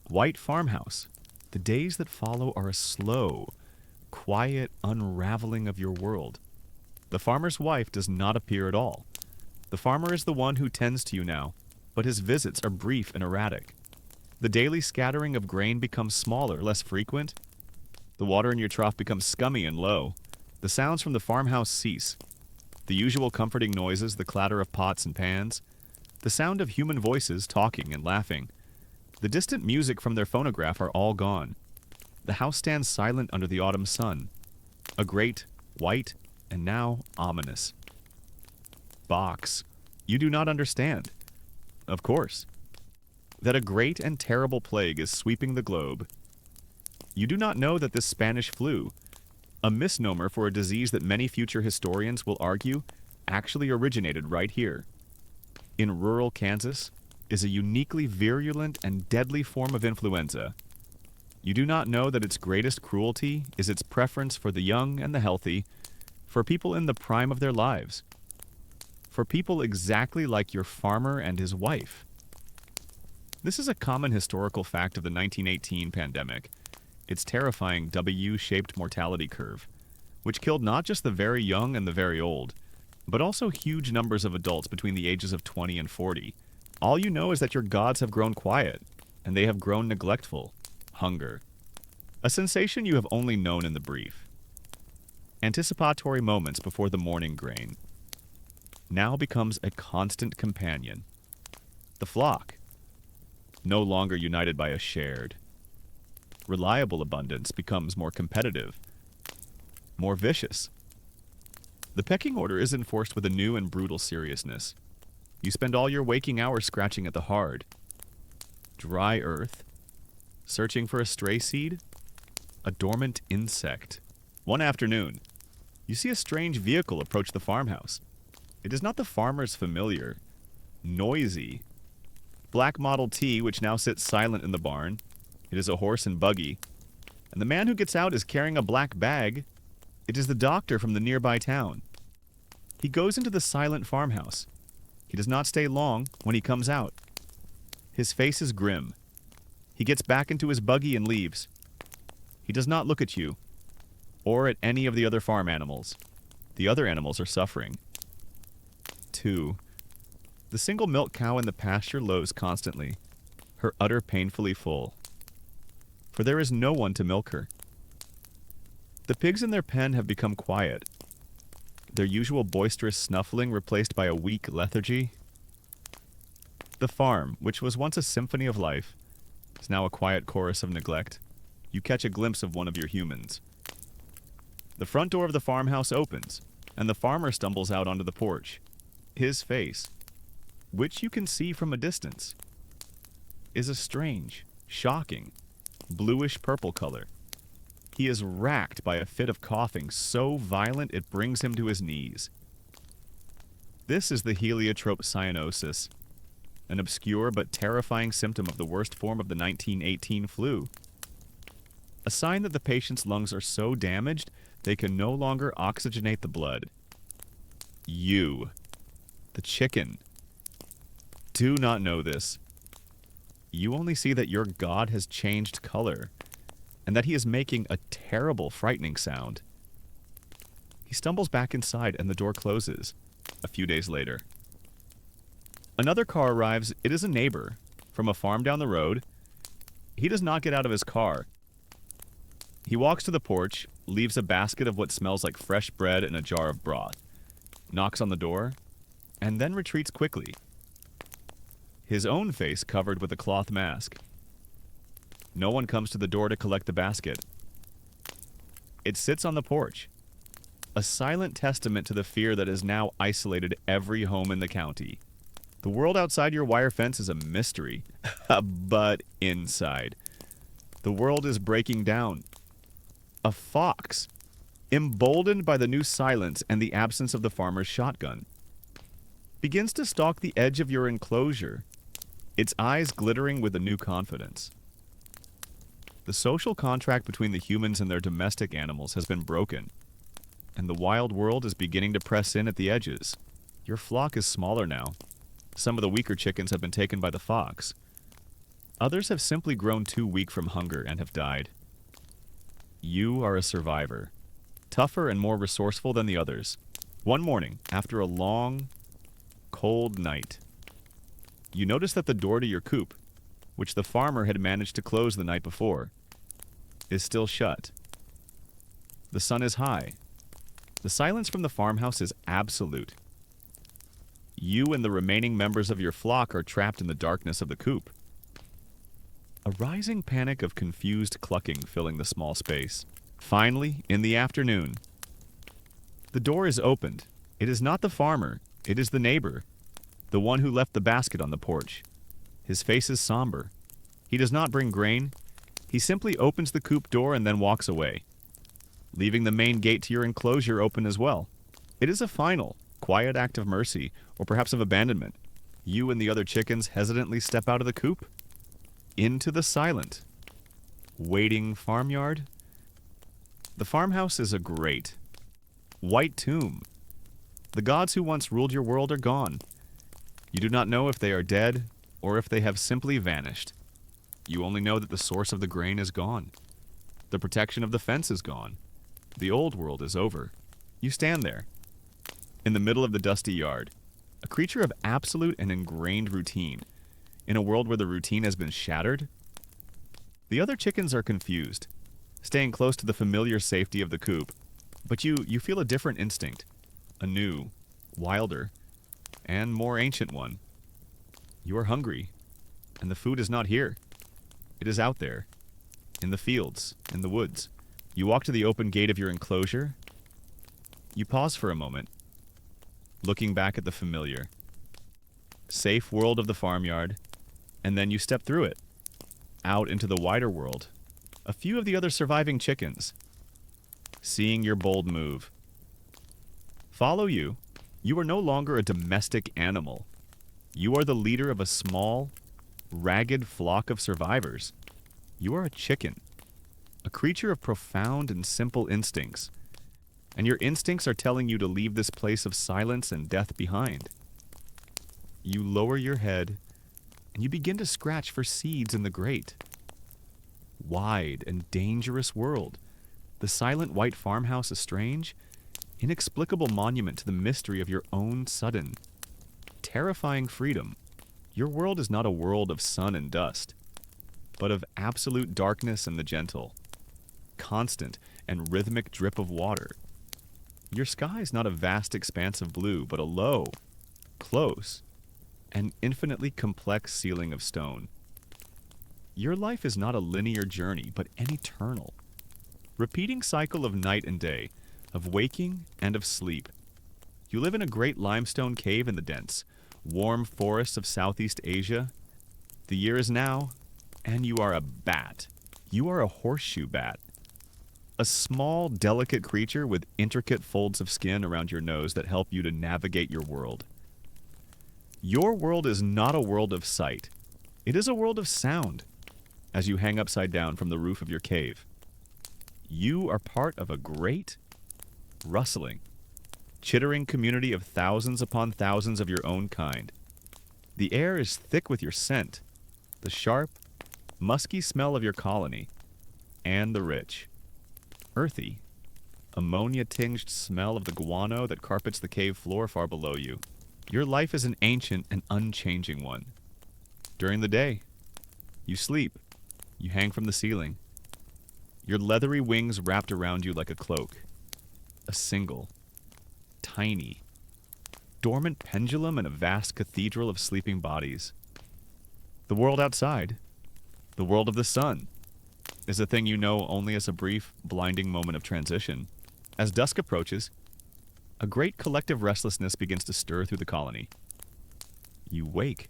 white farmhouse. The days that follow are a slow, quiet unraveling of your world. The farmer's wife does not appear at all. The farmer is the one who tends to you now, but his visits are brief and erratic. The daily scattering of grain becomes smaller, less frequent. The water in your trough becomes scummy and low. The sounds from the farmhouse cease. The usual comforting noises, the clatter of pots and pans, the sound of human voices talking and laughing, the distant music from their phonograph are all gone. The house stands silent under the autumn sun, a great, white, and now ominous box. You do not understand, of course, that a great and terrible plague is sweeping the globe. You do not know that this Spanish flu, a misnomer for a disease that many future historians will argue actually originated right here, in rural Kansas, is a uniquely virulent and deadly form of influenza. You do not know that its greatest cruelty is its preference for the young and the healthy, for people in the prime of their lives, for people exactly like your farmer and his wife. This is a common historical fact of the 1918 pandemic, its terrifying W-shaped mortality curve, which killed not just the very young and the very old, but also huge numbers of adults between the ages of 20 and 40. All you know is that your gods have grown quiet, and they have grown neglectful. Hunger. A sensation you have only known in the brief. Anticipatory moments before the morning grain. Now becomes a constant companion. The flock. No longer united by a shared. Reliable abundance becomes more competitive. More vicious. The pecking order is enforced with a new and brutal seriousness. You spend all your waking hours scratching at the hard, dry earth, searching for a stray seed, a dormant insect. One afternoon, you see a strange vehicle approach the farmhouse. It is not the farmer's familiar, noisy, black Model T which now sits silent in the barn. It is a horse and buggy, and the man who gets out is carrying a black bag. It is the doctor from the nearby town. He goes into the silent farmhouse. He does not stay long when he comes out. His face is grim. He gets back into his buggy and leaves. He does not look at you, or at any of the other farm animals. The other animals are suffering. 2. The single milk cow in the pasture lows constantly, her udder painfully full. For there is no one to milk her. The pigs in their pen have become quiet, their usual boisterous snuffling replaced by a weak lethargy. The farm, which was once a symphony of life, is now a quiet chorus of neglect. You catch a glimpse of one of your humans. The front door of the farmhouse opens, and the farmer stumbles out onto the porch. His face, which you can see from a distance, is a strange, shocking, bluish-purple color. He is racked by a fit of coughing so violent it brings him to his knees. This is the heliotrope cyanosis, an obscure but terrifying symptom of the worst form of the 1918 flu. A sign that the patient's lungs are so damaged they can no longer oxygenate the blood. You, the chicken, do not know this. You only see that your god has changed color, and that he is making a terrible, frightening sound. He stumbles back inside and the door closes. A few days later, another car arrives. It is a neighbor from a farm down the road. He does not get out of his car. He walks to the porch, leaves a basket of what smells like fresh bread and a jar of broth, knocks on the door, and then retreats quickly, his own face covered with a cloth mask. No one comes to the door to collect the basket. It sits on the porch, a silent testament to the fear that has now isolated every home in the county. The world outside your wire fence is a mystery, but inside, the world is breaking down. A fox, emboldened by the new silence and the absence of the farmer's shotgun, begins to stalk the edge of your enclosure, its eyes glittering with a new confidence. The social contract between the humans and their domestic animals has been broken, and the wild world is beginning to press in at the edges. Your flock is smaller now. Some of the weaker chickens have been taken by the fox. Others have simply grown too weak from hunger and have died. You are a survivor, tougher and more resourceful than the others. One morning, after a long, cold night, you notice that the door to your coop, which the farmer had managed to close the night before, is still shut. The sun is high. The silence from the farmhouse is absolute. You and the remaining members of your flock are trapped in the darkness of the coop. A rising panic of confused clucking filling the small space. Finally, in the afternoon, the door is opened. It is not the farmer. It is the neighbor, the one who left the basket on the porch. His face is somber. He does not bring grain. He simply opens the coop door and then walks away, leaving the main gate to your enclosure open as well. It is a final, quiet act of mercy, or perhaps of abandonment. You and the other chickens hesitantly step out of the coop, into the silent, waiting farmyard. The farmhouse is a great, white tomb. The gods who once ruled your world are gone. You do not know if they are dead or if they have simply vanished. You only know that the source of the grain is gone. The protection of the fence is gone. The old world is over. You stand there, in the middle of the dusty yard, a creature of absolute and ingrained routine. In a world where the routine has been shattered, the other chickens are confused, staying close to the familiar safety of the coop. But you feel a different instinct, a new, wilder, and more ancient one. You are hungry, and the food is not here. It is out there, in the fields, in the woods. You walk to the open gate of your enclosure. You pause for a moment, looking back at the familiar, safe world of the farmyard, and then you step through it, out into the wider world. A few of the other surviving chickens, seeing your bold move, follow you. You are no longer a domestic animal. You are the leader of a small, ragged flock of survivors. You are a chicken, a creature of profound and simple instincts, and your instincts are telling you to leave this place of silence and death behind. You lower your head, and you begin to scratch for seeds in the great, wide and dangerous world. The silent white farmhouse a strange, inexplicable monument to the mystery of your own sudden, terrifying freedom. Your world is not a world of sun and dust, but of absolute darkness and the gentle, constant and rhythmic drip of water. Your sky is not a vast expanse of blue, but a low, close, and infinitely complex ceiling of stone. Your life is not a linear journey, but an eternal, repeating cycle of night and day, of waking and of sleep. You live in a great limestone cave in the dense, warm forests of Southeast Asia. The year is now, and you are a bat. You are a horseshoe bat. A small, delicate creature with intricate folds of skin around your nose that help you to navigate your world. Your world is not a world of sight. It is a world of sound, as you hang upside down from the roof of your cave. You are part of a great, rustling, chittering community of thousands upon thousands of your own kind. The air is thick with your scent, the sharp, musky smell of your colony, and the rich, earthy, ammonia-tinged smell of the guano that carpets the cave floor far below you. Your life is an ancient and unchanging one. During the day, you sleep, you hang from the ceiling, your leathery wings wrapped around you like a cloak, a single, tiny, dormant pendulum in a vast cathedral of sleeping bodies. The world outside, the world of the sun, is a thing you know only as a brief, blinding moment of transition. As dusk approaches, a great collective restlessness begins to stir through the colony. You wake,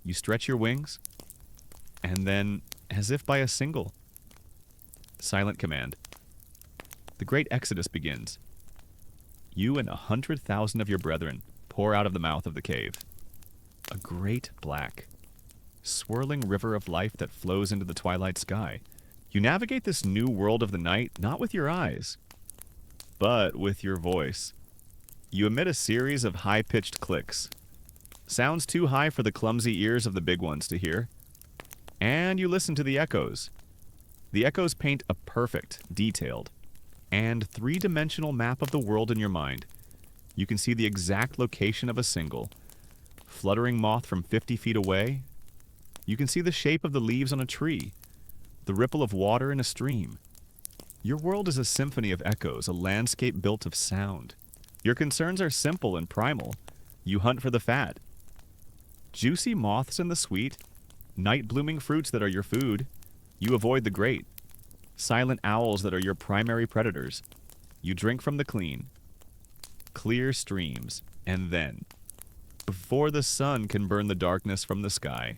you stretch your wings, and then, as if by a single, silent command, the great exodus begins. You and 100,000 of your brethren pour out of the mouth of the cave. A great black, swirling river of life that flows into the twilight sky. You navigate this new world of the night not with your eyes, but with your voice. You emit a series of high-pitched clicks. Sounds too high for the clumsy ears of the big ones to hear. And you listen to the echoes. The echoes paint a perfect, detailed, and three-dimensional map of the world in your mind. You can see the exact location of a single fluttering moth from 50 feet away. You can see the shape of the leaves on a tree, the ripple of water in a stream. Your world is a symphony of echoes, a landscape built of sound. Your concerns are simple and primal. You hunt for the fat. Juicy moths and the sweet, night-blooming fruits that are your food. You avoid the great, silent owls that are your primary predators. You drink from the clean, clear streams, and then, before the sun can burn the darkness from the sky,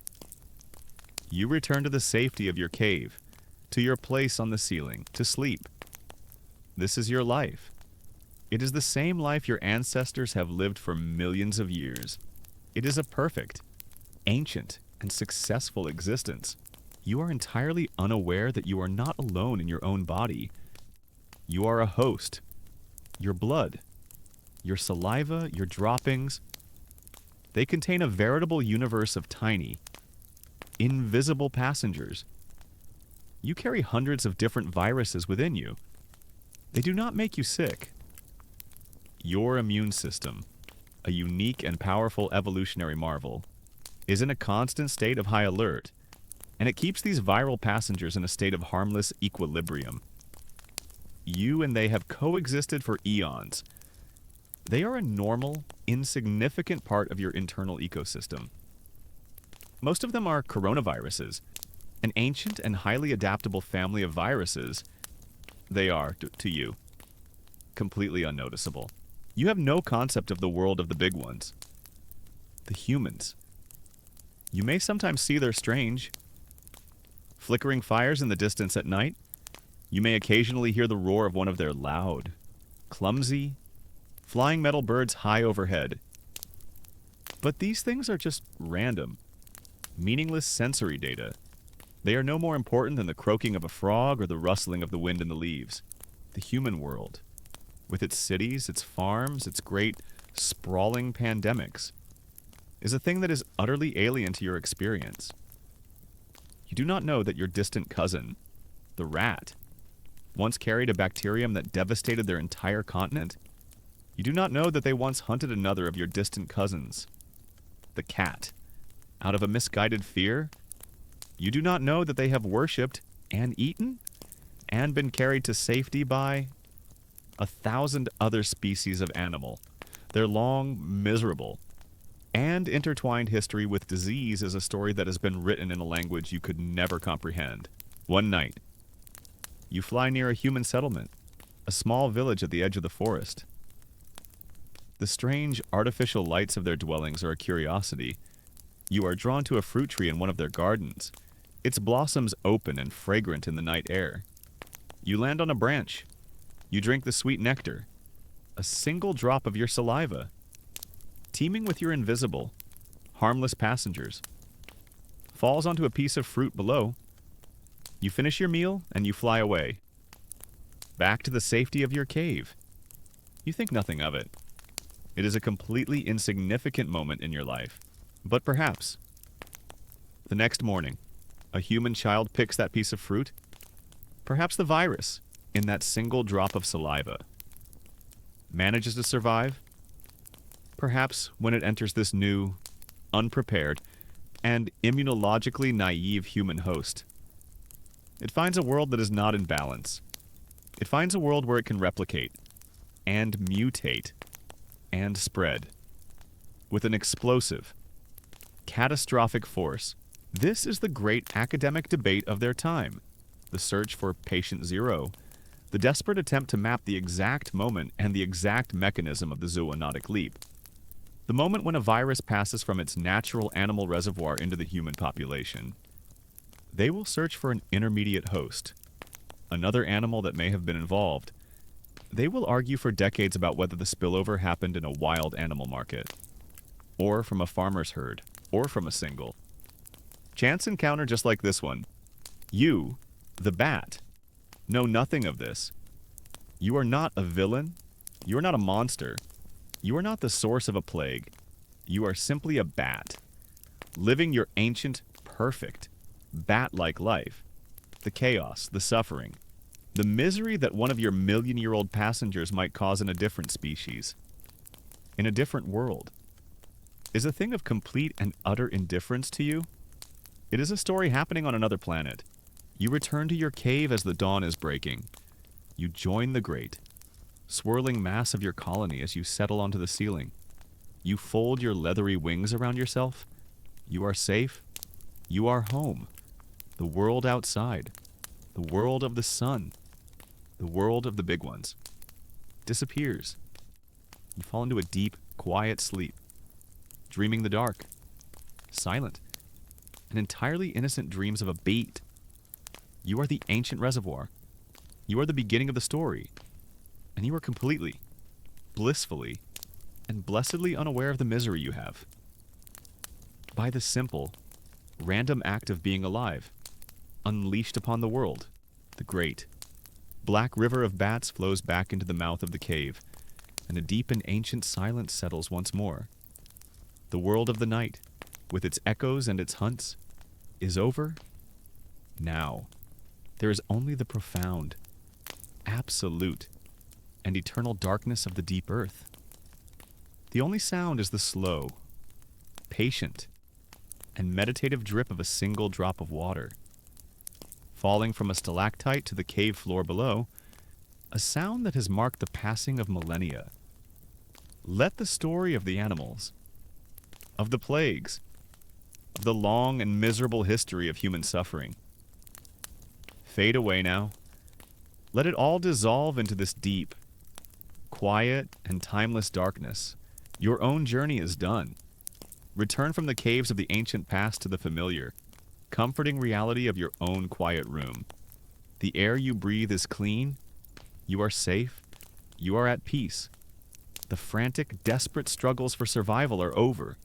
you return to the safety of your cave, to your place on the ceiling, to sleep. This is your life. It is the same life your ancestors have lived for millions of years. It is a perfect, ancient, and successful existence. You are entirely unaware that you are not alone in your own body. You are a host. Your blood, your saliva, your droppings, they contain a veritable universe of tiny, invisible passengers. You carry hundreds of different viruses within you. They do not make you sick. Your immune system, a unique and powerful evolutionary marvel, is in a constant state of high alert, and it keeps these viral passengers in a state of harmless equilibrium. You and they have coexisted for eons. They are a normal, insignificant part of your internal ecosystem. Most of them are coronaviruses, an ancient and highly adaptable family of viruses. They are, to you, completely unnoticeable. You have no concept of the world of the big ones, the humans. You may sometimes see their strange, flickering fires in the distance at night. You may occasionally hear the roar of one of their loud, clumsy, flying metal birds high overhead. But these things are just random, meaningless sensory data. They are no more important than the croaking of a frog or the rustling of the wind in the leaves. The human world, with its cities, its farms, its great, sprawling pandemics, is a thing that is utterly alien to your experience. You do not know that your distant cousin, the rat, once carried a bacterium that devastated their entire continent. You do not know that they once hunted another of your distant cousins, the cat, out of a misguided fear. You do not know that they have worshipped and eaten and been carried to safety by 1,000 other species of animal. Their long, miserable, and intertwined history with disease is a story that has been written in a language you could never comprehend. One night, you fly near a human settlement, a small village at the edge of the forest. The strange, artificial lights of their dwellings are a curiosity. You are drawn to a fruit tree in one of their gardens, its blossoms open and fragrant in the night air. You land on a branch. You drink the sweet nectar, a single drop of your saliva, teeming with your invisible, harmless passengers, falls onto a piece of fruit below. You finish your meal and you fly away, back to the safety of your cave. You think nothing of it. It is a completely insignificant moment in your life. But perhaps, the next morning, a human child picks that piece of fruit. Perhaps the virus, in that single drop of saliva, manages to survive. Perhaps when it enters this new, unprepared, and immunologically naive human host, it finds a world that is not in balance. It finds a world where it can replicate, and mutate, and spread, with an explosive, catastrophic force. This is the great academic debate of their time, the search for patient zero, the desperate attempt to map the exact moment and the exact mechanism of the zoonotic leap. The moment when a virus passes from its natural animal reservoir into the human population. They will search for an intermediate host, another animal that may have been involved. They will argue for decades about whether the spillover happened in a wild animal market, or from a farmer's herd, or from a single chance encounter just like this one. You, the bat, know nothing of this. You are not a villain. You are not a monster. You are not the source of a plague. You are simply a bat, living your ancient, perfect, bat-like life. The chaos, the suffering, the misery that one of your million-year-old passengers might cause in a different species, in a different world, is a thing of complete and utter indifference to you. It is a story happening on another planet. You return to your cave as the dawn is breaking. You join the great, swirling mass of your colony as you settle onto the ceiling. You fold your leathery wings around yourself. You are safe. You are home. The world outside. The world of the sun. The world of the big ones disappears. You fall into a deep, quiet sleep, dreaming the dark, silent, and entirely innocent dreams of a bait. You are the ancient reservoir. You are the beginning of the story, and you are completely, blissfully, and blessedly unaware of the misery you have. By the simple, random act of being alive, unleashed upon the world, the great, black river of bats flows back into the mouth of the cave, and a deep and ancient silence settles once more. The world of the night, with its echoes and its hunts, is over now. There is only the profound, absolute, and eternal darkness of the deep earth. The only sound is the slow, patient, and meditative drip of a single drop of water. Falling from a stalactite to the cave floor below, a sound that has marked the passing of millennia. Let the story of the animals, of the plagues, of the long and miserable history of human suffering fade away now. Let it all dissolve into this deep, quiet, and timeless darkness. Your own journey is done. Return from the caves of the ancient past to the familiar, comforting reality of your own quiet room. The air you breathe is clean. You are safe. You are at peace. The frantic, desperate struggles for survival are over.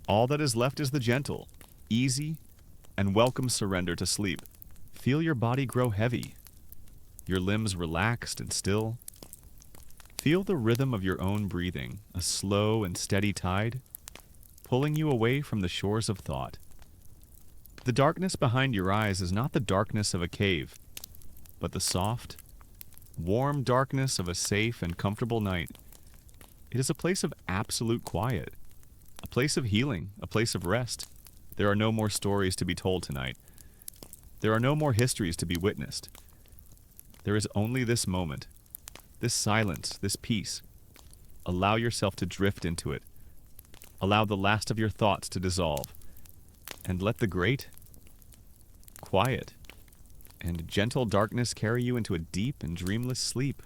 All that is left is the gentle, easy, and welcome surrender to sleep. Feel your body grow heavy, your limbs relaxed and still. Feel the rhythm of your own breathing, a slow and steady tide, pulling you away from the shores of thought. The darkness behind your eyes is not the darkness of a cave, but the soft, warm darkness of a safe and comfortable night. It is a place of absolute quiet, a place of healing, a place of rest. There are no more stories to be told tonight. There are no more histories to be witnessed. There is only this moment, this silence, this peace. Allow yourself to drift into it. Allow the last of your thoughts to dissolve. And let the great, quiet, and gentle darkness carry you into a deep and dreamless sleep.